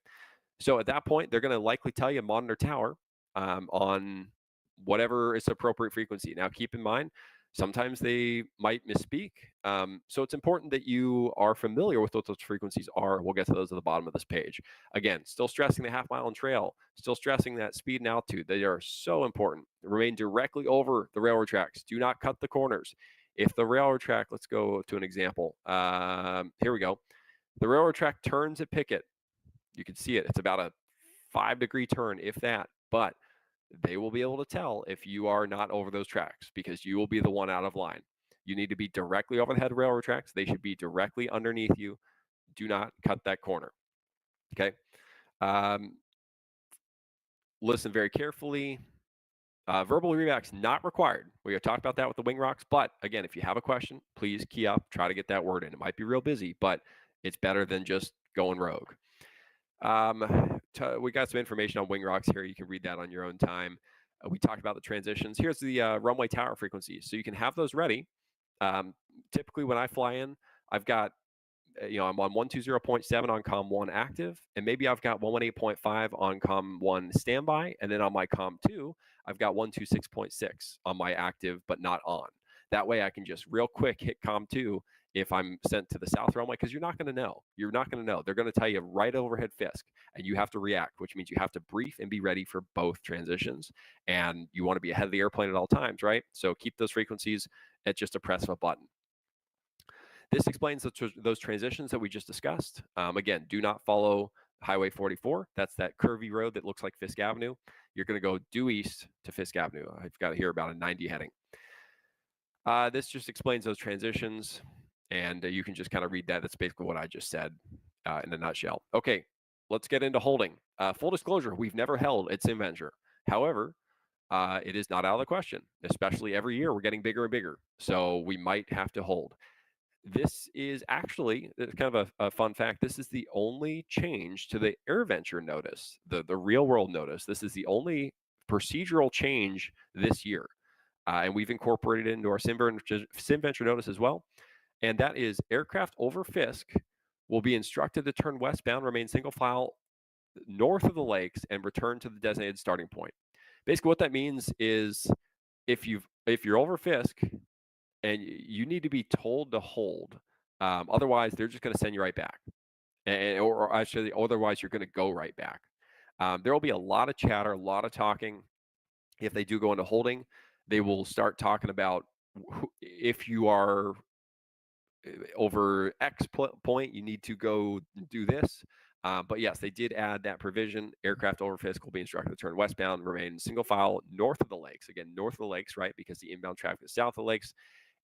So at that point, they're going to likely tell you monitor tower on whatever is appropriate frequency. Now, keep in mind, sometimes they might misspeak. So it's important that you are familiar with what those frequencies are. We'll get to those at the bottom of this page. Again, still stressing the half mile and trail, still stressing that speed and altitude. They are so important. Remain directly over the railroad tracks. Do not cut the corners. If the railroad track, let's go to an example. Here we go. The railroad track turns at Pickett. You can see it. It's about a 5-degree turn, if that. But they will be able to tell if you are not over those tracks because you will be the one out of line. You need to be directly over the head of railroad tracks. They should be directly underneath you. Do not cut that corner. Okay. Listen very carefully. Verbal readback's not required. We have talked about that with the wing rocks. But again, if you have a question, please key up, try to get that word in. It might be real busy, but it's better than just going rogue. We got some information on wing rocks here. You can read that on your own time. We talked about the transitions. Here's the runway tower frequencies. So you can have those ready. Typically when I fly in, I've got, I'm on 120.7 on COM 1 active, and maybe I've got 118.5 on COM 1 standby. And then on my COM 2, I've got 126.6 on my active, but not on. That way I can just real quick hit COM 2 if I'm sent to the south runway, because you're not going to know. You're not going to know. They're going to tell you right overhead Fisk, and you have to react, which means you have to brief and be ready for both transitions. And you want to be ahead of the airplane at all times, right? So keep those frequencies at just a press of a button. This explains those transitions that we just discussed. Again, do not follow Highway 44. That's that curvy road that looks like Fisk Avenue. You're going to go due east to Fisk Avenue. I've got here about a 90 heading. This just explains those transitions. And you can just kind of read that. That's basically what I just said in a nutshell. Okay, let's get into holding. Full disclosure, we've never held at SimVenture. However, it is not out of the question, especially every year we're getting bigger and bigger. So we might have to hold. This is actually kind of a fun fact. This is the only change to the AirVenture notice, the real world notice. This is the only procedural change this year. And we've incorporated it into our SimVenture notice as well. And that is aircraft over Fisk will be instructed to turn westbound, remain single file north of the lakes, and return to the designated starting point. Basically, what that means is if you're over Fisk and you need to be told to hold, otherwise they're just going to send you right back, or actually, otherwise you're going to go right back. There will be a lot of chatter, a lot of talking. If they do go into holding, they will start talking about if you are over X point, you need to go do this. But yes, they did add that provision. Aircraft over Fisk will be instructed to turn westbound, remain single file north of the lakes. Again, north of the lakes, right? Because the inbound traffic is south of the lakes,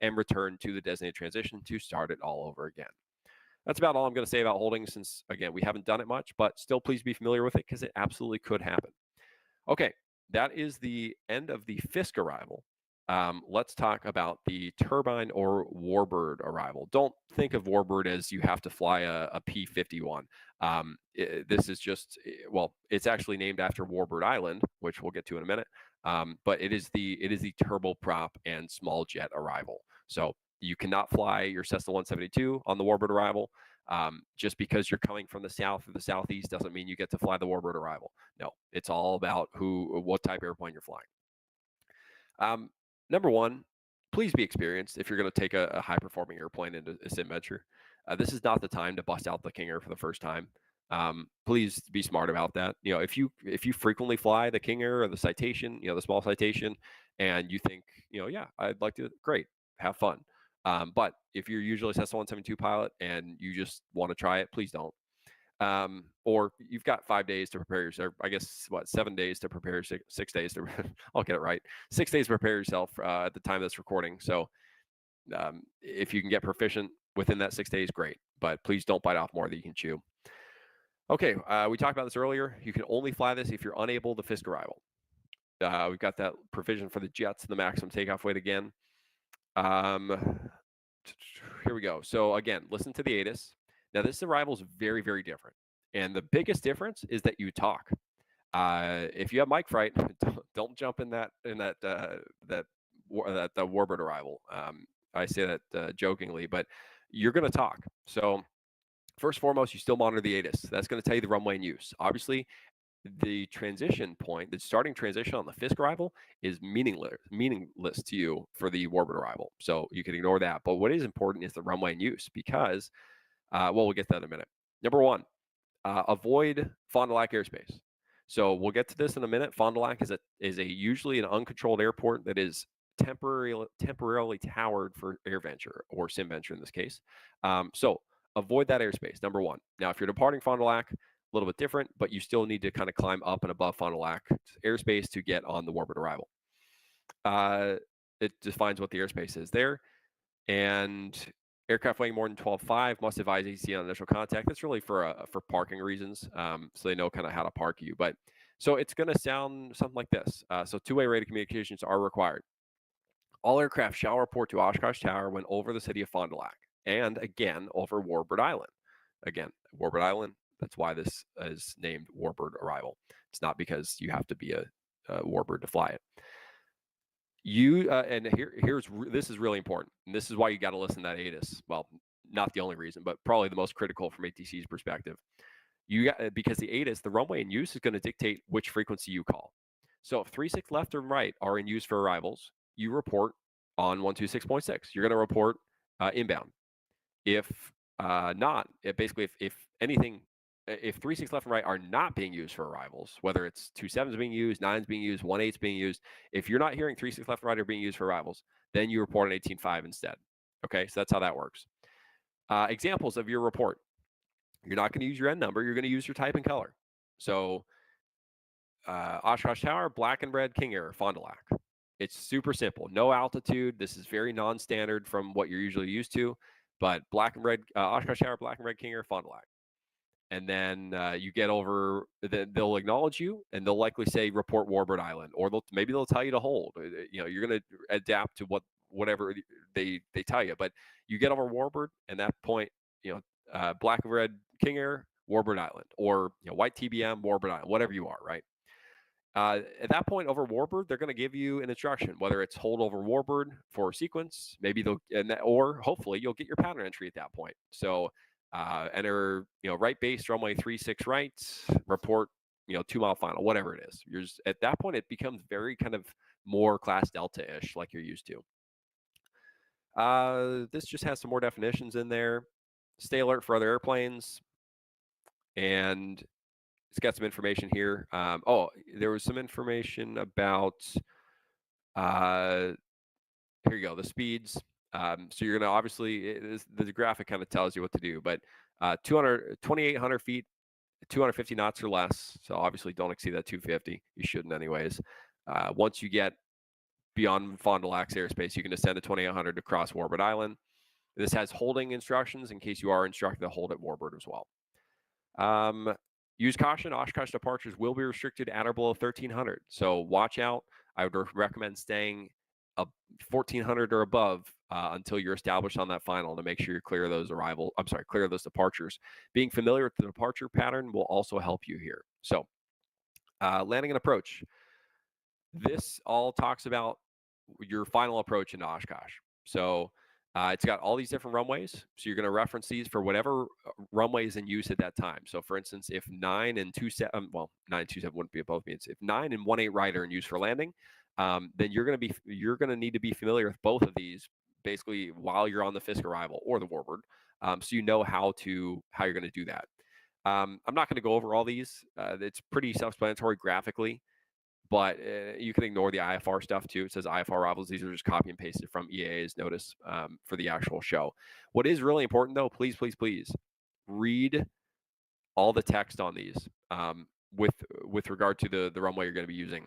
and return to the designated transition to start it all over again. That's about all I'm going to say about holding, since, again, we haven't done it much, but still please be familiar with it because it absolutely could happen. Okay, that is the end of the Fisk Arrival. Let's talk about the turbine or Warbird Arrival. Don't think of Warbird as you have to fly a P-51. This is just, well, it's actually named after Warbird Island, which we'll get to in a minute. But it is the turboprop and small jet Arrival. So you cannot fly your Cessna 172 on the Warbird Arrival. Just because you're coming from the south or the southeast doesn't mean you get to fly the Warbird Arrival. No, it's all about what type of airplane you're flying. Number one, please be experienced if you're going to take a high-performing airplane into a SimVenture. This is not the time to bust out the King Air for the first time. Please be smart about that. If you frequently fly the King Air or the Citation, the small Citation, and you think, yeah, I'd like to, great, have fun. But if you're usually a Cessna 172 pilot and you just want to try it, please don't. Or you've got 5 days to prepare yourself. I guess 7 days to prepare, 6 days to. I'll get it right. 6 days to prepare yourself at the time of this recording. So if you can get proficient within that 6 days, great. But please don't bite off more than you can chew. Okay, we talked about this earlier. You can only fly this if you're unable to Fisk Arrival. We've got that provision for the jets, the maximum takeoff weight again. Here we go. So again, listen to the ATIS. Now this arrival is very, very different. And the biggest difference is that you talk. If you have mic fright, don't jump in the Warbird Arrival. I say that jokingly, but you're going to talk. So first and foremost, you still monitor the ATIS. That's going to tell you the runway in use. Obviously, the transition point, the starting transition on the Fisk Arrival is meaningless to you for the Warbird Arrival. So you can ignore that. But what is important is the runway in use because, we'll get to that in a minute. Number one, avoid Fond du Lac airspace. So we'll get to this in a minute. Fond du Lac is usually an uncontrolled airport that is temporarily towered for AirVenture or SimVenture in this case. So avoid that airspace, number one. Now, if you're departing Fond du Lac, a little bit different, but you still need to kind of climb up and above Fond du Lac airspace to get on the Warbird Arrival. It defines what the airspace is there. And aircraft weighing more than 12.5 must advise ATC on initial contact. That's really for parking reasons, so they know kind of how to park you. But so it's going to sound something like this. So two-way radio communications are required. All aircraft shall report to Oshkosh Tower when over the city of Fond du Lac, and again over Warbird Island. Again, Warbird Island. That's why this is named Warbird Arrival. It's not because you have to be a Warbird to fly it. This is really important, and this is why you got to listen to that ATIS. Well, not the only reason, but probably the most critical from ATC's perspective. Because the ATIS, the runway in use, is going to dictate which frequency you call. So if 36 left and right are in use for arrivals, you report on 126.6. You're going to report inbound. If not, if anything, if 36 left and right are not being used for arrivals, whether it's 27s being used, 9s being used, 18s being used, if you're not hearing 36 left and right are being used for arrivals, then you report an 18.5 instead. Okay, so that's how that works. Examples of your report. You're not going to use your N number. You're going to use your type and color. So Oshkosh Tower, black and red King Air, Fond du Lac. It's super simple. No altitude. This is very non-standard from what you're usually used to. But black and red, Oshkosh Tower, black and red King Air, Fond du Lac. And then you get over, they'll acknowledge you, and they'll likely say report Warbird Island, or maybe they'll tell you to hold. You're going to adapt to whatever they tell you. But you get over Warbird, and that point, black and red King Air, Warbird Island, or white TBM, Warbird Island, whatever you are, right? At that point over Warbird, they're going to give you an instruction, whether it's hold over Warbird for sequence, maybe or hopefully you'll get your pattern entry at that point. So enter, right base, runway 36 right, report, 2 mile final, whatever it is. At that point, it becomes very kind of more class Delta-ish, like you're used to. This just has some more definitions in there. Stay alert for other airplanes. And it's got some information here. There was some information about, here you go, the speeds. So you're going to obviously, the graphic kind of tells you what to do, but 2,800 feet, 250 knots or less. So obviously don't exceed that 250. You shouldn't anyways. Once you get beyond Fond du Lac's airspace, you can descend to 2,800 to cross Warbird Island. This has holding instructions in case you are instructed to hold at Warbird as well. Use caution. Oshkosh departures will be restricted at or below 1,300. So watch out. I would recommend staying 1,400 or above until you're established on that final to make sure you're clear of those clear of those departures. Being familiar with the departure pattern will also help you here. So landing and approach. This all talks about your final approach into Oshkosh. So it's got all these different runways. So you're going to reference these for whatever runway is in use at that time. So for instance, if 9 and 27, well, 9 and 27 wouldn't be above me. If 9 and 18 right are in use for landing, then you're going to need to be familiar with both of these basically while you're on the Fisk Arrival or the Warbird, so you know how you're going to do that. I'm not going to go over all these. It's pretty self-explanatory graphically. But you can ignore the IFR stuff too. It says IFR arrivals. These are just copy and pasted from EAA's notice for the actual show. What is really important though, please, please, please read all the text on these with regard to the runway you're going to be using.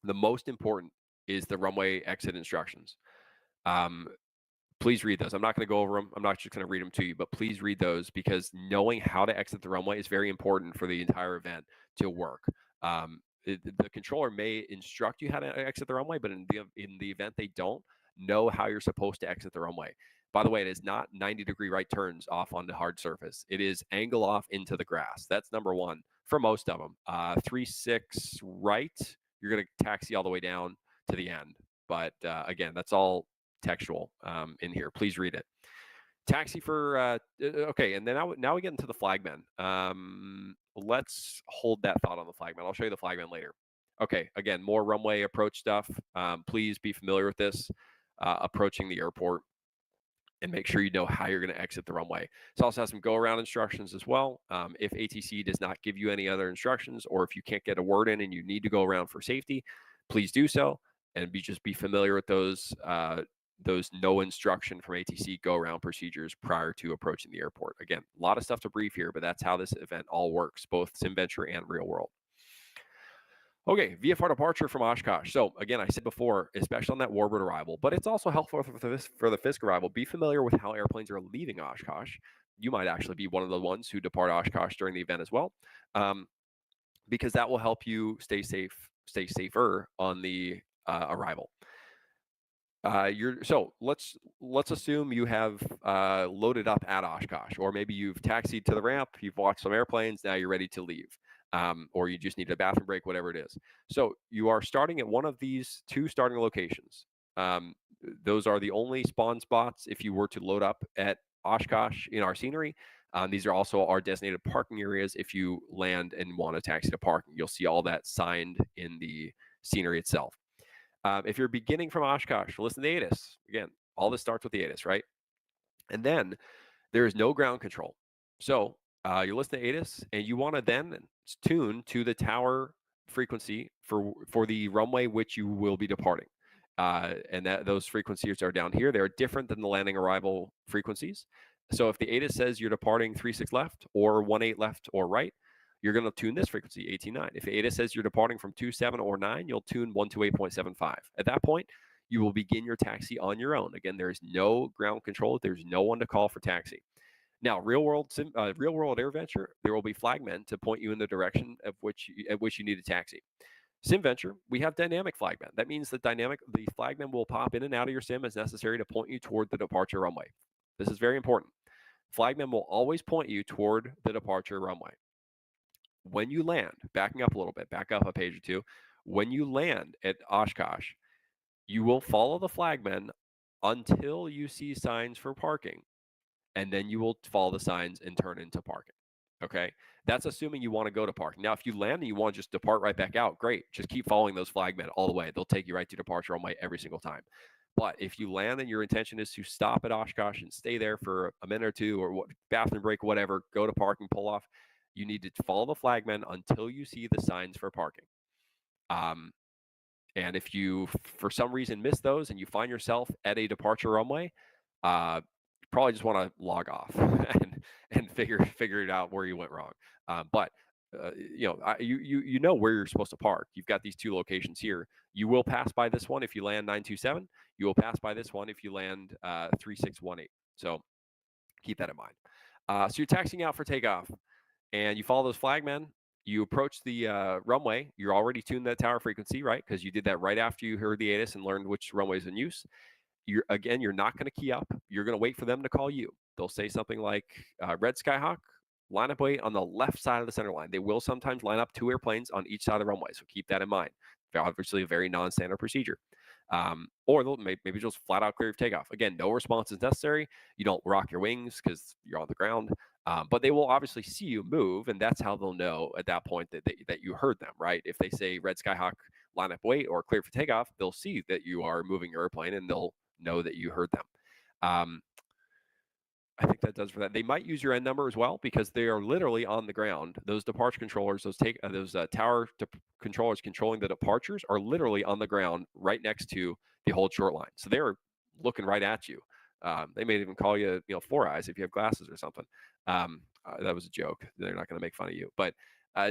The most important is the runway exit instructions. Please read those. I'm not going to go over them. I'm not just going to read them to you, but please read those because knowing how to exit the runway is very important for the entire event to work. The controller may instruct you how to exit the runway, but in the event they don't, know how you're supposed to exit the runway. By the way, it is not 90-degree right turns off onto hard surface. It is angle off into the grass. That's number one for most of them. 3-6 right, you're going to taxi all the way down to the end. But again, that's all textual in here. Please read it. Taxi for, okay, and then now we get into the Flagmen. Let's hold that thought on the Flagmen. I'll show you the Flagmen later. Okay, again, more runway approach stuff. Please be familiar with this, approaching the airport, and make sure you know how you're going to exit the runway. It also has some go-around instructions as well. If ATC does not give you any other instructions, or if you can't get a word in and you need to go around for safety, please do so, and just be familiar with those no instruction from ATC go-around procedures prior to approaching the airport. Again, a lot of stuff to brief here, but that's how this event all works, both SimVenture and real world. Okay, VFR departure from Oshkosh. So again, I said before, especially on that Warbird Arrival, but it's also helpful for the Fisk Arrival. Be familiar with how airplanes are leaving Oshkosh. You might actually be one of the ones who depart Oshkosh during the event as well, because that will help you stay safer on the arrival. So let's assume you have loaded up at Oshkosh, or maybe you've taxied to the ramp, you've watched some airplanes, now you're ready to leave, or you just need a bathroom break, whatever it is. So you are starting at one of these two starting locations. Those are the only spawn spots if you were to load up at Oshkosh in our scenery. These are also our designated parking areas if you land and want to taxi to parking. You'll see all that signed in the scenery itself. If you're beginning from Oshkosh, listen to the ATIS. Again, all this starts with the ATIS, right? And then there is no ground control. So you listen to ATIS, and you want to then tune to the tower frequency for the runway which you will be departing. And those frequencies are down here. They're different than the landing arrival frequencies. So if the ATIS says you're departing 3-6 left or 1-8 left or right, you're going to tune this frequency, 18.9. If ATIS says you're departing from 2-7 or 9, you'll tune 128.75. At that point, you will begin your taxi on your own. Again, there is no ground control. There's no one to call for taxi. Now, real world AirVenture, there will be flagmen to point you in the direction at which you need a taxi. SimVenture, we have dynamic flagmen. That means the flagmen will pop in and out of your sim as necessary to point you toward the departure runway. This is very important. Flagmen will always point you toward the departure runway. When you land, backing up a little bit, back up a page or two, when you land at Oshkosh, you will follow the flagmen until you see signs for parking, and then you will follow the signs and turn into parking. Okay, that's assuming you want to go to parking. Now, if you land and you want to just depart right back out, great. Just keep following those flagmen all the way. They'll take you right to departure runway every single time. But if you land and your intention is to stop at Oshkosh and stay there for a minute or two, or bathroom break, whatever, go to parking, pull off, you need to follow the flagmen until you see the signs for parking. And if you, for some reason, miss those and you find yourself at a departure runway, you probably just want to log off and figure it out where you went wrong. But you know where you're supposed to park. You've got these two locations here. You will pass by this one if you land 927. You will pass by this one if you land 3618. So keep that in mind. So you're taxiing out for takeoff, and you follow those flagmen. You approach the runway. You're already tuned that tower frequency, right? Because you did that right after you heard the ATIS and learned which runway is in use. You're not going to key up. You're going to wait for them to call you. They'll say something like, Red Skyhawk, line up wait on the left side of the center line. They will sometimes line up two airplanes on each side of the runway, so keep that in mind. Obviously, a very non-standard procedure. Or they'll maybe just flat out clear of takeoff. Again, no response is necessary. You don't rock your wings because you're on the ground. But they will obviously see you move, and that's how they'll know at that point that you heard them, right? If they say Red Skyhawk, line up wait, or clear for takeoff, they'll see that you are moving your airplane, and they'll know that you heard them. I think that does for that. They might use your end number as well because they are literally on the ground. Those departure controllers, those tower controllers controlling the departures are literally on the ground right next to the hold short line. So they're looking right at you. They may even call you, Four Eyes if you have glasses or something. That was a joke. They're not going to make fun of you, but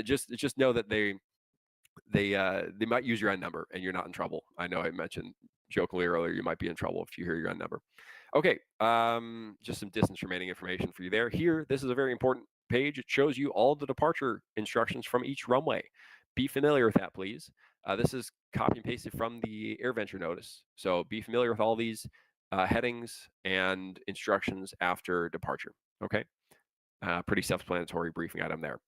just know that they might use your end number and you're not in trouble. I know I mentioned jokingly earlier you might be in trouble if you hear your end number. Okay, just some distance remaining information for you there. Here, this is a very important page. It shows you all the departure instructions from each runway. Be familiar with that, please. This is copy and pasted from the AirVenture notice. So be familiar with all these headings and instructions after departure. Okay, pretty self-explanatory briefing item there.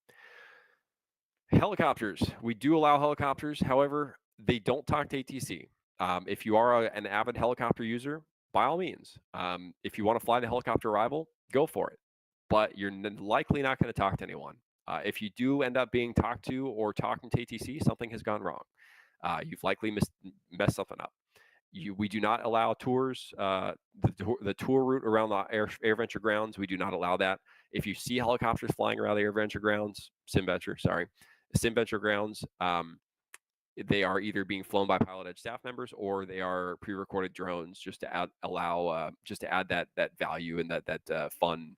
Helicopters. We do allow helicopters. However, they don't talk to ATC. If you are an avid helicopter user, by all means, if you want to fly the helicopter arrival, go for it. But you're likely not going to talk to anyone. If you do end up being talked to or talking to ATC, something has gone wrong. You've likely messed something up. We do not allow tours, the tour route around the AirVenture grounds. We do not allow that. If you see helicopters flying around the AirVenture grounds, SimVenture grounds, they are either being flown by Pilot Edge staff members or they are pre-recorded drones just to add that value and that fun,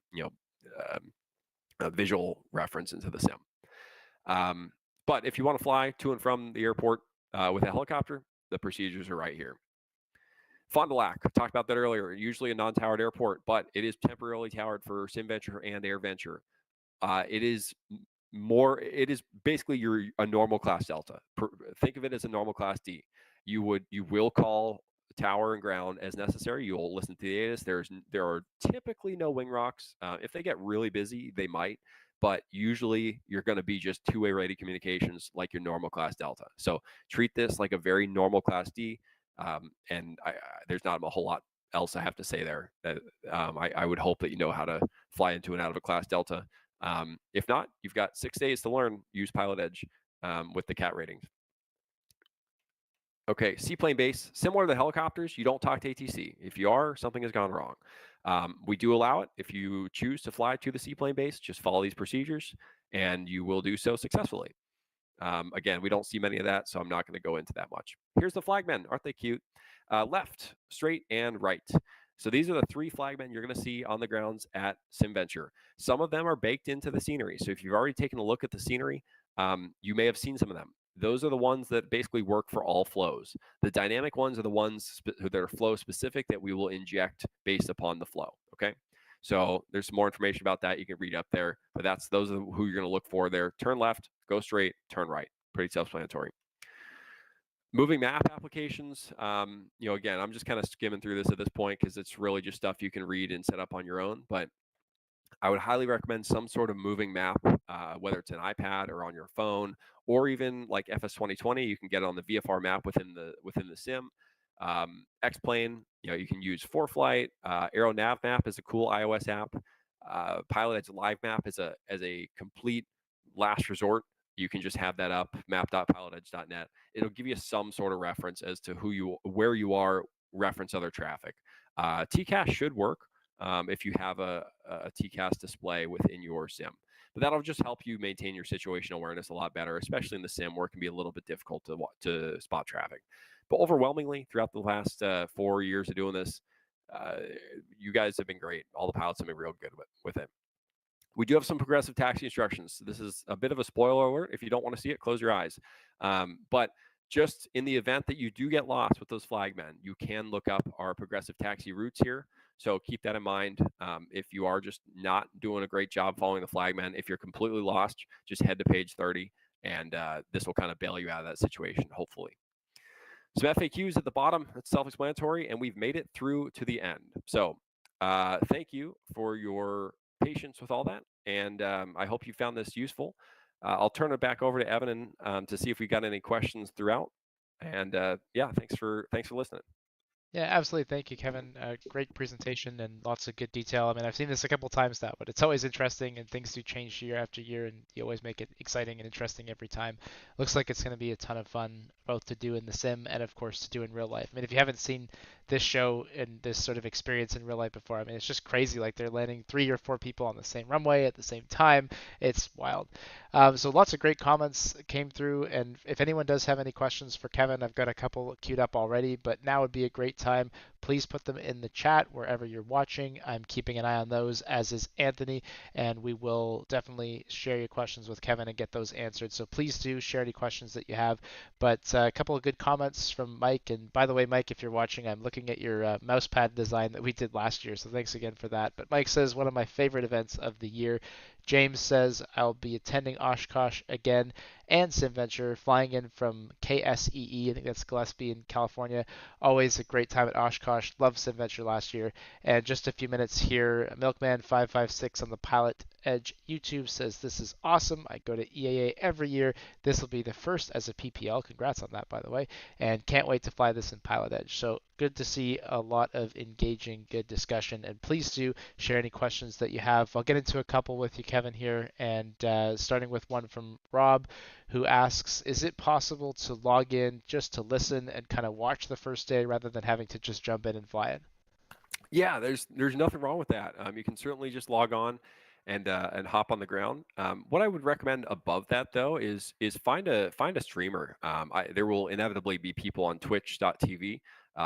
visual reference into the sim. But if you want to fly to and from the airport with a helicopter, the procedures are right here. Fond du Lac, talked about that earlier. Usually a non-towered airport, but it is temporarily towered for SimVenture and AirVenture. It is basically a normal class Delta. Think of it as a normal class D. You will call tower and ground as necessary. You'll listen to the ATIS. There are typically no wing rocks. If they get really busy, they might, but usually you're going to be just two-way ready communications like your normal class Delta. So treat this like a very normal class D. And there's not a whole lot else I have to say there. I would hope that you know how to fly into and out of a class Delta. If not, you've got 6 days to learn. Use Pilot Edge with the CAT ratings. Okay, seaplane base, similar to the helicopters, you don't talk to ATC. If you are, something has gone wrong. We do allow it. If you choose to fly to the seaplane base, just follow these procedures, and you will do so successfully. Again, we don't see many of that, so I'm not going to go into that much. Here's the flagmen. Aren't they cute? Left, straight, and right. So these are the 3 flagmen you're going to see on the grounds at SimVenture. Some of them are baked into the scenery. So if you've already taken a look at the scenery, you may have seen some of them. Those are the ones that basically work for all flows. The dynamic ones are the ones that are flow specific that we will inject based upon the flow. Okay. So there's some more information about that you can read up there, but those are who you're going to look for there. Turn left, go straight, turn right. Pretty self-explanatory. Moving map applications, again, I'm just kind of skimming through this at this point because it's really just stuff you can read and set up on your own. But I would highly recommend some sort of moving map, whether it's an iPad or on your phone, or even like FS 2020. You can get it on the VFR map within the sim. X-Plane, you can use ForeFlight. Aero Nav Map is a cool iOS app. Pilot Edge Live Map is a complete last resort. You can just have that up, map.pilotedge.net. It'll give you some sort of reference as to where you are, reference other traffic. TCAS should work if you have a TCAS display within your sim. but that'll just help you maintain your situational awareness a lot better, especially in the sim where it can be a little bit difficult to spot traffic. But overwhelmingly, throughout the last 4 years of doing this, you guys have been great. All the pilots have been real good with it. We do have some progressive taxi instructions. This is a bit of a spoiler alert. If you don't want to see it, close your eyes. But just in the event that you do get lost with those flagmen, you can look up our progressive taxi routes here. So keep that in mind. If you are just not doing a great job following the flagmen, if you're completely lost, just head to page 30, and this will kind of bail you out of that situation, hopefully. Some FAQs at the bottom. It's self-explanatory, and we've made it through to the end. So thank you for your patience with all that, and I hope you found this useful. I'll turn it back over to Evan to see if we got any questions throughout. And yeah, thanks for listening. Yeah, absolutely. Thank you, Kevin. Great presentation and lots of good detail. I mean, I've seen this a couple times now, but it's always interesting, and things do change year after year, and you always make it exciting and interesting every time. Looks like it's going to be a ton of fun, both to do in the sim and, of course, to do in real life. I mean, if you haven't seen this show and this sort of experience in real life before, I mean, it's just crazy. Like, they're landing 3 or 4 people on the same runway at the same time. It's wild. So lots of great comments came through, and if anyone does have any questions for Kevin, I've got a couple queued up already, but now would be a great time. Please put them in the chat wherever you're watching. I'm keeping an eye on those, as is Anthony, and we will definitely share your questions with Kevin and get those answered. So please do share any questions that you have. But a couple of good comments from Mike. And by the way, Mike, if you're watching, I'm looking at your mouse pad design that we did last year. So thanks again for that. But Mike says, one of my favorite events of the year. James says, I'll be attending Oshkosh again and SimVenture, flying in from KSEE, I think that's Gillespie in California. Always a great time at Oshkosh. Loved SimVenture last year. And just a few minutes here, Milkman556 on the Pilot Edge YouTube says, this is awesome. I go to EAA every year. This will be the first as a PPL. Congrats on that, by the way. And can't wait to fly this in Pilot Edge. So good to see a lot of engaging, good discussion. And please do share any questions that you have. I'll get into a couple with you, Kevin, here. And starting with one from Rob, who asks, is it possible to log in just to listen and kind of watch the first day rather than having to just jump in and fly it? Yeah, there's nothing wrong with that. You can certainly just log on and hop on the ground. What I would recommend above that though is find a streamer. There will inevitably be people on Twitch.tv.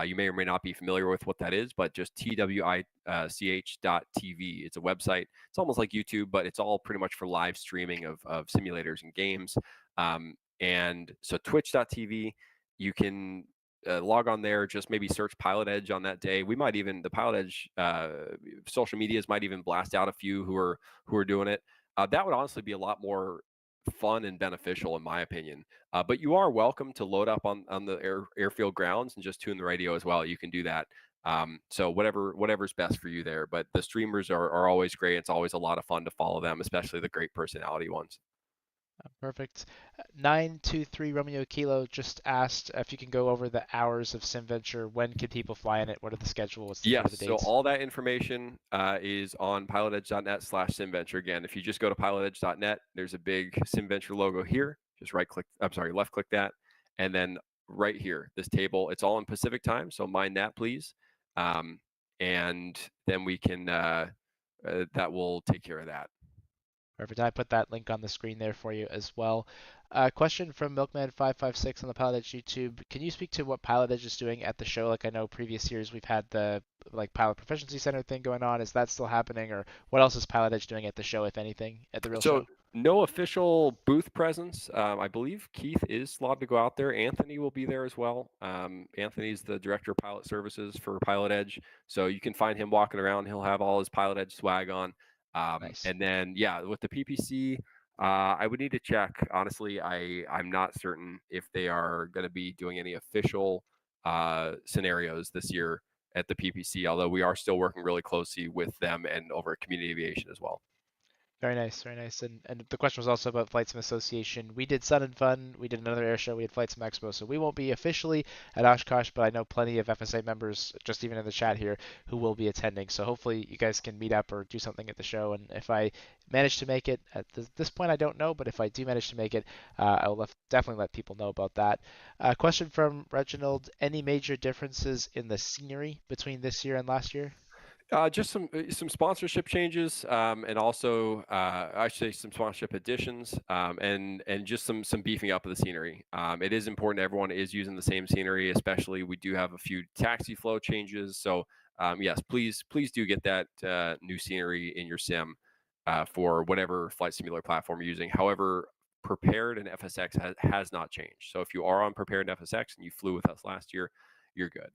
You may or may not be familiar with what that is, but just twich.tv. It's a website. It's almost like YouTube, but it's all pretty much for live streaming of simulators and games. And so Twitch.tv, you can log on there, just maybe search Pilot Edge on that day. We might even, the Pilot Edge social medias might even blast out a few who are doing it. That would honestly be a lot more fun and beneficial in my opinion. But you are welcome to load up on the airfield grounds and just tune the radio as well. You can do that. So whatever's best for you there. But the streamers are always great. It's always a lot of fun to follow them, especially the great personality ones. Perfect. 923 Romeo Kilo just asked if you can go over the hours of SimVenture. When can people fly in it? What are the schedules? Yes, so all that information is on pilotedge.net/SimVenture. Again, if you just go to pilotedge.net, there's a big SimVenture logo here. Just left click that. And then right here, this table, it's all in Pacific time. So mind that, please. And then we can, that will take care of that. Perfect. I put that link on the screen there for you as well. Question from Milkman556 on the Pilot Edge YouTube. Can you speak to what Pilot Edge is doing at the show? Like, I know previous years we've had the Pilot Proficiency Center thing going on. Is that still happening, or what else is Pilot Edge doing at the show, if anything, at the real show? No official booth presence. I believe Keith is slotted to go out there. Anthony will be there as well. Anthony's the director of pilot services for Pilot Edge, so you can find him walking around. He'll have all his Pilot Edge swag on. Nice. And then, yeah, with the PPC, I would need to check. Honestly, I'm not certain if they are going to be doing any official scenarios this year at the PPC, although we are still working really closely with them and over at Community Aviation as well. Very nice, very nice. And the question was also about Flight Sim Association. We did Sun and Fun. We did another air show. We had Flight Sim Expo. So we won't be officially at Oshkosh, but I know plenty of FSA members, just even in the chat here, who will be attending. So hopefully you guys can meet up or do something at the show. And if I manage to make it, at this point I don't know, but if I do manage to make it, I will definitely let people know about that. Question from Reginald. Any major differences in the scenery between this year and last year? Just some sponsorship changes, and also I should say some sponsorship additions, and just some beefing up of the scenery. It is important everyone is using the same scenery, especially we do have a few taxi flow changes. So yes, please do get that new scenery in your sim for whatever flight simulator platform you're using. However, Prepared and FSX has not changed. So if you are on Prepared and FSX and you flew with us last year, you're good.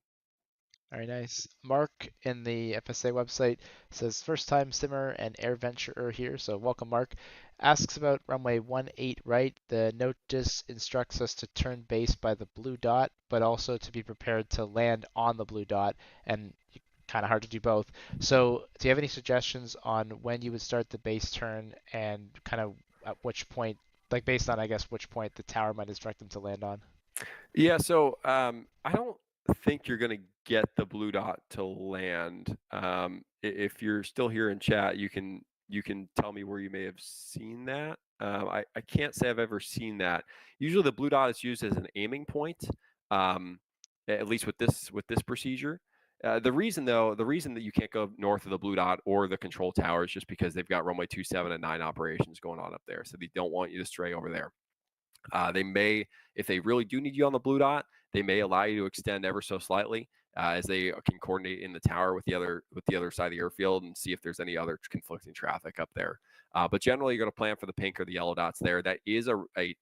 Very nice. Mark in the FSA website says first time simmer and AirVenture here, so welcome Mark. Asks about runway 18 right. The notice instructs us to turn base by the blue dot, but also to be prepared to land on the blue dot, and kind of hard to do both. So do you have any suggestions on when you would start the base turn and kind of at which point, like based on I guess which point the tower might instruct them to land on? Yeah, so I don't think you're going to get the blue dot to land. If you're still here in chat, you can tell me where you may have seen that. I can't say I've ever seen that. Usually, the blue dot is used as an aiming point, at least with this procedure. The reason that you can't go north of the blue dot or the control tower is just because they've got runway 27 and 9 operations going on up there, so they don't want you to stray over there. They may, if they really do need you on the blue dot, they may allow you to extend ever so slightly as they can coordinate in the tower with the other side of the airfield and see if there's any other conflicting traffic up there. But generally, you're going to plan for the pink or the yellow dots there. That is a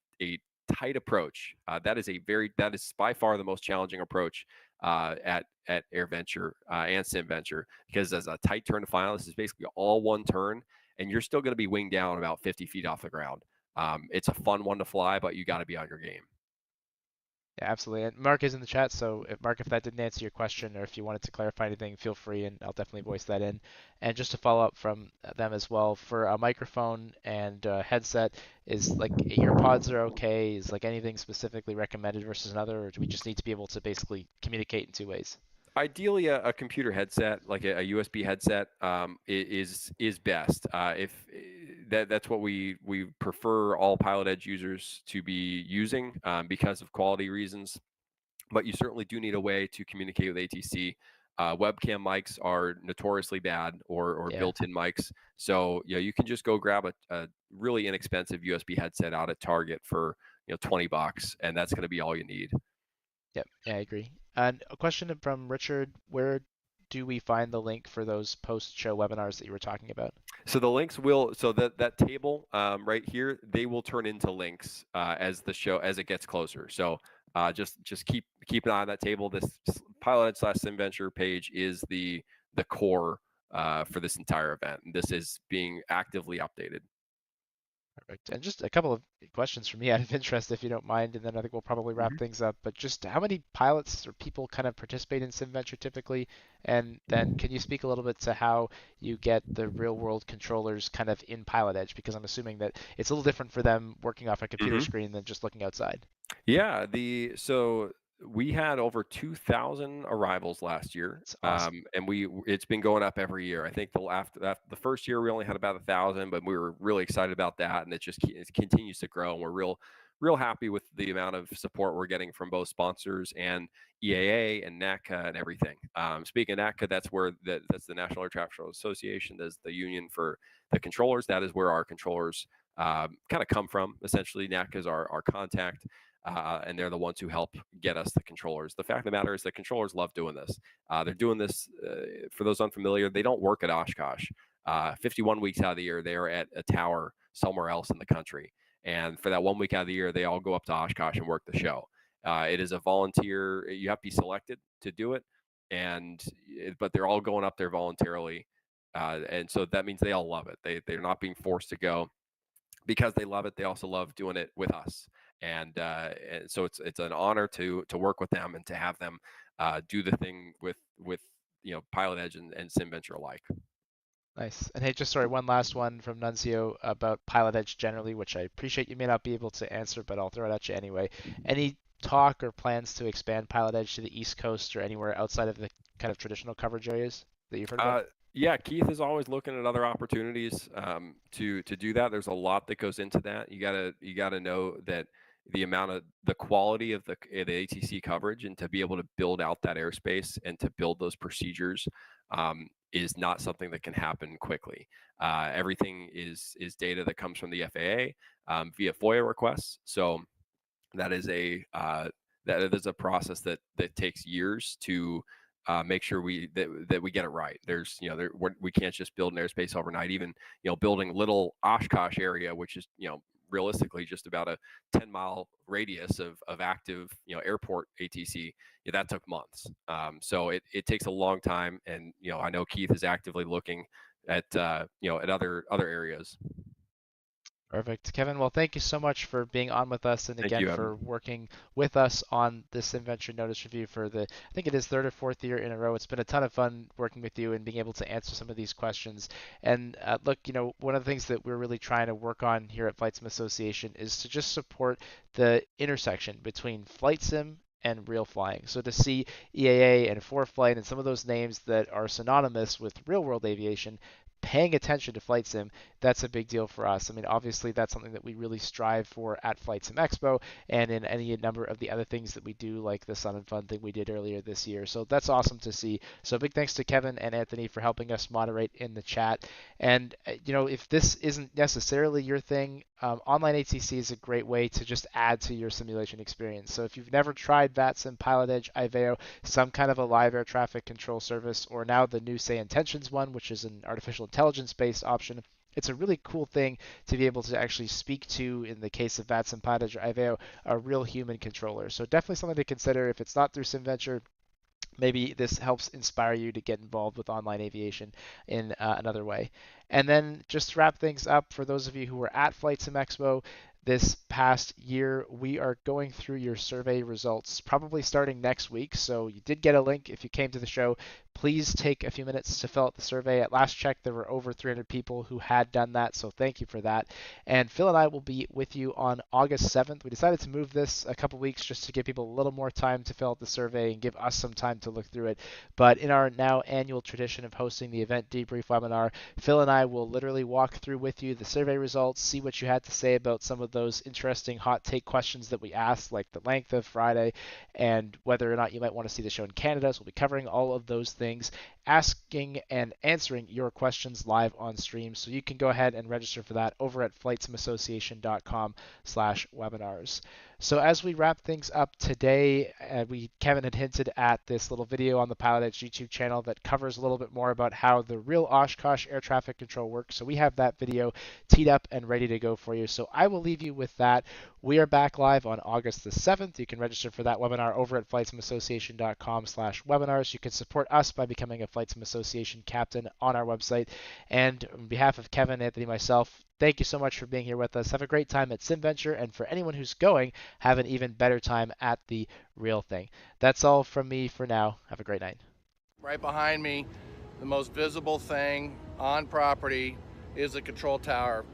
tight approach. That is by far the most challenging approach at AirVenture and SimVenture, because as a tight turn to final, this is basically all one turn, and you're still going to be winged down about 50 feet off the ground. It's a fun one to fly, but you got to be on your game. Yeah, absolutely. And Mark is in the chat, so if that didn't answer your question, or if you wanted to clarify anything, feel free, and I'll definitely voice that in. And just to follow up from them as well, for a microphone and headset, is like earpods are okay? Is like anything specifically recommended versus another, or do we just need to be able to basically communicate in two ways? Ideally, a computer headset, like a USB headset, is best. If that's what we prefer all Pilot Edge users to be using because of quality reasons. But you certainly do need a way to communicate with ATC. Webcam mics are notoriously bad, or built-in mics. So you can just go grab a really inexpensive USB headset out at Target for $20, and that's going to be all you need. Yep, yeah, I agree. And a question from Richard: where do we find the link for those post-show webinars that you were talking about? So the links will, so that table right here, they will turn into links as it gets closer. So just keep an eye on that table. This PilotEdge/SimVenture page is the core for this entire event. This is being actively updated. Perfect. And just a couple of questions from me out of interest, if you don't mind, and then I think we'll probably wrap things up. But just how many pilots or people kind of participate in SimVenture typically? And then can you speak a little bit to how you get the real world controllers kind of in Pilot Edge? Because I'm assuming that it's a little different for them working off a computer screen than just looking outside. Yeah, so we had over 2,000 arrivals last year. That's awesome. And it's been going up every year. I think the first year we only had about 1,000, but we were really excited about that, and it continues to grow, and we're real happy with the amount of support we're getting from both sponsors and EAA and NACA and everything. Speaking of NACA, that's the National Air Traffic Control Association. That's the union for the controllers. That is where our controllers kind of come from. Essentially, NACA is our contact. And they're the ones who help get us the controllers. The fact of the matter is the controllers love doing this. They're doing this, for those unfamiliar, they don't work at Oshkosh. 51 weeks out of the year, they are at a tower somewhere else in the country. And for that 1 week out of the year, they all go up to Oshkosh and work the show. It is a volunteer. You have to be selected to do it, but they're all going up there voluntarily. And so that means they all love it. They're not being forced to go. Because they love it, they also love doing it with us, and so it's an honor to work with them and to have them do the thing with Pilot Edge and SimVenture alike. Nice. And hey, just sorry, one last one from Nunzio about Pilot Edge generally, which I appreciate you may not be able to answer, but I'll throw it at you anyway. Any talk or plans to expand Pilot Edge to the East Coast or anywhere outside of the kind of traditional coverage areas that you've heard about? Yeah, Keith is always looking at other opportunities to do that. There's a lot that goes into that. You gotta know that the quality of the ATC coverage, and to be able to build out that airspace and to build those procedures is not something that can happen quickly. Everything is data that comes from the FAA via FOIA requests. So that is a process that takes years to make sure that we get it right. There's, we can't just build an airspace overnight. Even, building little Oshkosh area, which is, realistically just about a 10-mile radius of active, airport ATC, that took months. So it takes a long time. And, I know Keith is actively looking at, at other areas. Perfect. Kevin, well, thank you so much for being on with us, and again for working with us on this SimVenture notice review for I think it is third or fourth year in a row. It's been a ton of fun working with you and being able to answer some of these questions. And look, one of the things that we're really trying to work on here at Flight Sim Association is to just support the intersection between flight sim and real flying. So to see EAA and ForeFlight and some of those names that are synonymous with real world aviation paying attention to Flight Sim, that's a big deal for us. I mean, obviously, that's something that we really strive for at Flight Sim Expo and in any number of the other things that we do, like the Sun and Fun thing we did earlier this year. So that's awesome to see. So big thanks to Kevin and Anthony for helping us moderate in the chat. And, if this isn't necessarily your thing, online ATC is a great way to just add to your simulation experience. So if you've never tried VATSIM, Pilot Edge, IVEO, some kind of a live air traffic control service, or now the new Say Intentions one, which is an artificial intelligence-based option, it's a really cool thing to be able to actually speak to, in the case of VATSIM, Pilot Edge, or IVEO, a real human controller. So definitely something to consider if it's not through SimVenture. Maybe this helps inspire you to get involved with online aviation in another way. And then just to wrap things up, for those of you who were at Flight Sim Expo this past year, we are going through your survey results probably starting next week. So you did get a link if you came to the show. Please take a few minutes to fill out the survey. At last check, there were over 300 people who had done that, so thank you for that. And Phil and I will be with you on August 7th. We decided to move this a couple weeks just to give people a little more time to fill out the survey and give us some time to look through it. But in our now annual tradition of hosting the event debrief webinar, Phil and I will literally walk through with you the survey results, see what you had to say about some of those interesting hot take questions that we asked, like the length of Friday and whether or not you might want to see the show in Canada. So we'll be covering all of those things, asking and answering your questions live on stream. So you can go ahead and register for that over at flightsimiassociation.com/webinars. So as we wrap things up today, Kevin had hinted at this little video on the Pilot Edge YouTube channel that covers a little bit more about how the real Oshkosh air traffic control works. So we have that video teed up and ready to go for you. So I will leave you with that. We are back live on August the 7th. You can register for that webinar over at flightsimiassociation.com/webinars. You can support us by becoming a Flight Sim Association captain on our website. And on behalf of Kevin, Anthony, myself, thank you so much for being here with us. Have a great time at SimVenture, and for anyone who's going, have an even better time at the real thing. That's all from me for now. Have a great night. Right behind me, the most visible thing on property is the control tower.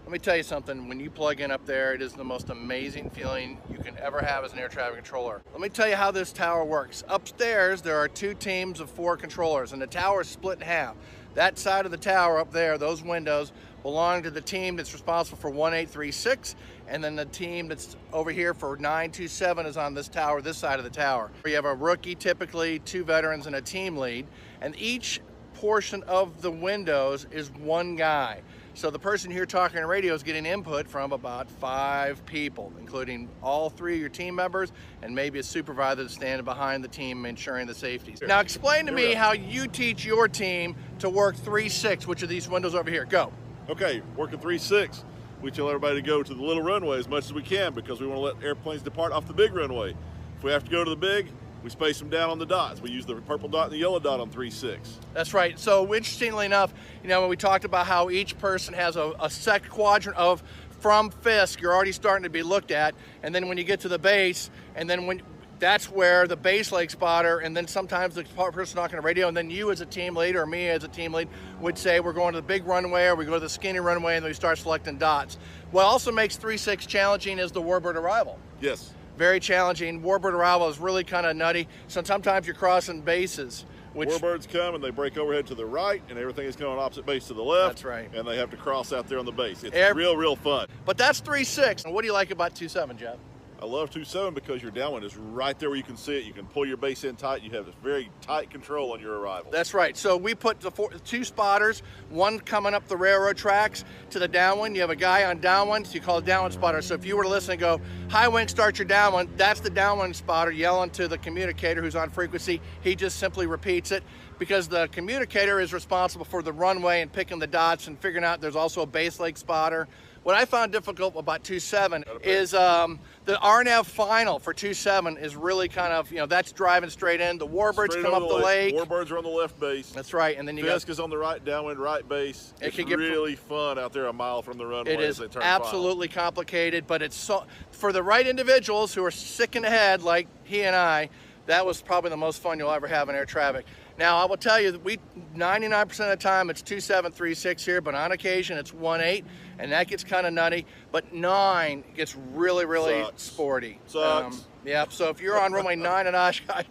Let me tell you something, when you plug in up there, it is the most amazing feeling you can ever have as an air traffic controller. Let me tell you how this tower works. Upstairs, there are 2 teams of 4 controllers, and the tower is split in half. That side of the tower up there, those windows, belong to the team that's responsible for 1836, and then the team that's over here for 927 is on this tower, this side of the tower. You have a rookie, typically 2 veterans and a team lead, and each portion of the windows is 1 guy. So the person here talking on radio is getting input from about 5 people, including all 3 of your team members and maybe a supervisor that's standing behind the team ensuring the safety. Now explain to me how you teach your team to work 3-6, which are these windows over here. Go. Okay, working 3-6. We tell everybody to go to the little runway as much as we can because we want to let airplanes depart off the big runway. If we have to go to the big, we space them down on the dots. We use the purple dot and the yellow dot on 3-6. That's right. So interestingly enough, when we talked about how each person has a second quadrant of from Fisk, you're already starting to be looked at. And then when you get to the base, and then that's where the base leg spotter, and then sometimes the person talking on the radio, and then you as a team lead or me as a team lead would say we're going to the big runway or we go to the skinny runway, and then we start selecting dots. What also makes 3-6 challenging is the Warbird Arrival. Yes. Very challenging. Warbird Arrival is really kind of nutty. So sometimes you're crossing bases. Warbirds come and they break overhead to the right, and everything is going opposite base to the left. That's right. And they have to cross out there on the base. It's real fun. But that's 3-6. And what do you like about 2-7, Jeff? I love 27 because your downwind is right there where you can see it. You can pull your base in tight. You have this very tight control on your arrival. That's right. So we put the two spotters, one coming up the railroad tracks to the downwind. You have a guy on downwind, so you call it downwind spotter. So if you were to listen and go, high wing, start your downwind, that's the downwind spotter yelling to the communicator who's on frequency. He just simply repeats it, because the communicator is responsible for the runway and picking the dots and figuring out there's also a base leg spotter. What I found difficult about 27 is the RNAV final for 27 is really kind of, that's driving straight in. The Warbirds come up the lake. Warbirds are on the left base. That's right. And then you Fisk is on the right downwind, right base. It's really fun out there a mile from the runway. It is as they turn absolutely complicated, but it's so, for the right individuals who are sick in the head like he and I, that was probably the most fun you'll ever have in air traffic. Now, I will tell you that 99% of the time it's 2736 here, but on occasion it's 18, and that gets kind of nutty. But 9 gets really, really sporty. Sucks. Yeah, so if you're on runway 9 in Oshkosh,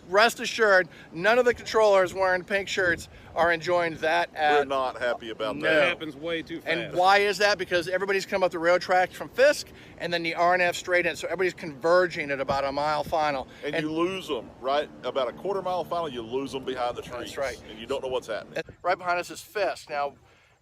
rest assured, none of the controllers wearing pink shirts are enjoying that. We're not happy about that. It happens way too fast. And why is that? Because everybody's coming up the rail tracks from Fisk, and then the RNF straight in. So everybody's converging at about a mile final. And you lose them, right? About a quarter mile final, you lose them behind the trees. That's right. And you don't know what's happening. Right behind us is Fisk. Now,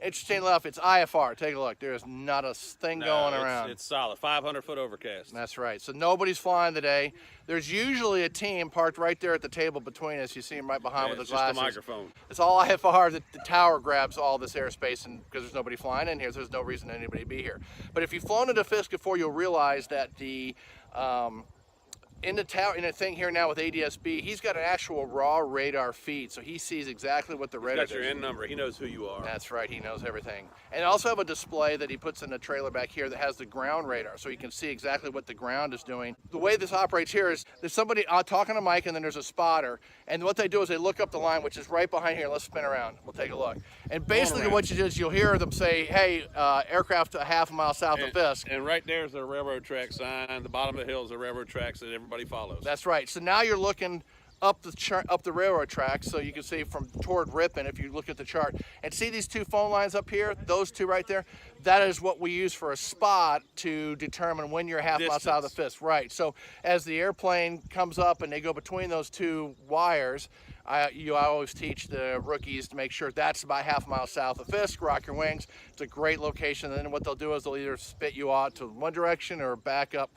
interesting enough, it's IFR. Take a look. There's not a thing going around. It's solid. 500-foot overcast. That's right. So nobody's flying today. There's usually a team parked right there at the table between us. You see them right behind with the glasses. Just a microphone. It's all IFR. The tower grabs all this airspace, and because there's nobody flying in here, there's no reason anybody to be here. But if you've flown into Fisk before, you'll realize that the in the tower, in a thing here now with ADSB, he's got an actual raw radar feed, so he sees exactly what the radar He's got your N number. He knows who you are. That's right. He knows everything. And also have a display that he puts in the trailer back here that has the ground radar, so he can see exactly what the ground is doing. The way this operates here is there's somebody talking to Mike, and then there's a spotter. And what they do is they look up the line, which is right behind here. Let's spin around. We'll take a look. And basically what you do is you'll hear them say, hey, aircraft a half a mile south of Fisk. And right there's the railroad track sign. The bottom of the hill is the railroad tracks that everybody follows. That's right. So now you're looking up the railroad tracks, so you can see from toward Ripon if you look at the chart. And see these two phone lines up here? Those two right there? That is what we use for a spot to determine when you're half mile south of Fisk. Right. So as the airplane comes up and they go between those two wires, I always teach the rookies to make sure that's about half a mile south of Fisk. Rock your wings. It's a great location. And then what they'll do is they'll either spit you out to one direction or back up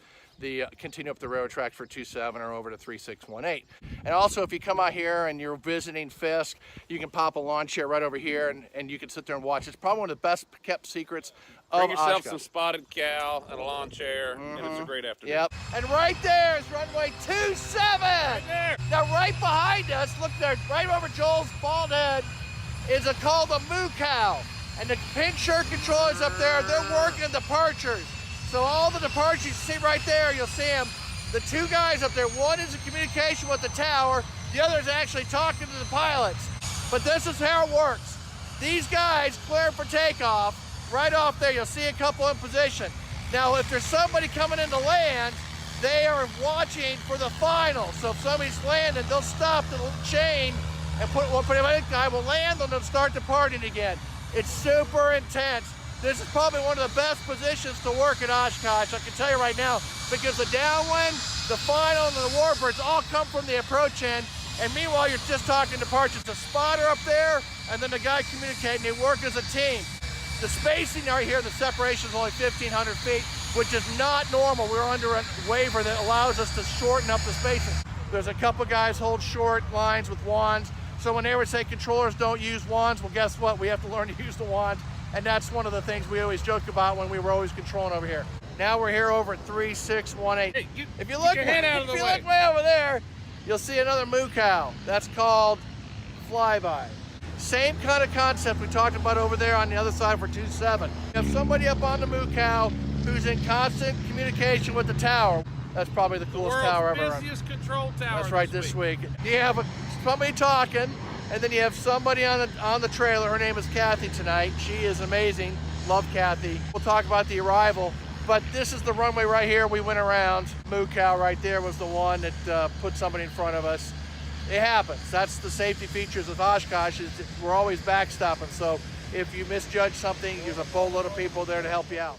continue up the railroad track for 27 or over to 3618. And also, if you come out here and you're visiting Fisk, you can pop a lawn chair right over here and you can sit there and watch. It's probably one of the best kept secrets of Bring yourself Oshkosh. some spotted cow and a lawn chair, and it's a great afternoon. Yep. And right there is runway 27. Right there. Now right behind us, look there, right over Joel's bald head, is called a moo cow. And the pink shirt controllers up there, they're working departures. So all the departures you see right there, you'll see them. The two guys up there, one is in communication with the tower, the other is actually talking to the pilots. But this is how it works. These guys clear for takeoff. Right off there, you'll see a couple in position. Now, if there's somebody coming into land, they are watching for the final. So if somebody's landing, they'll stop the chain and put a guy will land and they'll start departing again. It's super intense. This is probably one of the best positions to work at Oshkosh, I can tell you right now, because the downwind, the final, and the Warbirds all come from the approach end, and meanwhile you're just talking departures. The spotter up there, and then the guy communicating, they work as a team. The spacing right here, the separation is only 1,500 feet, which is not normal. We're under a waiver that allows us to shorten up the spacing. There's a couple guys hold short lines with wands, so when they would say controllers don't use wands, well guess what, we have to learn to use the wands. And that's one of the things we always joke about when we were always controlling over here. Now we're here over at 3618. Hey, if you look way over there, you'll see another moo cow. That's called flyby. Same kind of concept we talked about over there on the other side for 27. You have somebody up on the moo cow who's in constant communication with the tower. That's probably the coolest tower ever. The busiest control tower. That's right, this week. You have somebody talking. And then you have somebody on the trailer. Her name is Kathy tonight. She is amazing. Love Kathy. We'll talk about the Arrival. But this is the runway right here. We went around. Moo cow right there was the one that put somebody in front of us. It happens. That's the safety features of Oshkosh. Is we're always backstopping. So if you misjudge something, there's a boatload of people there to help you out.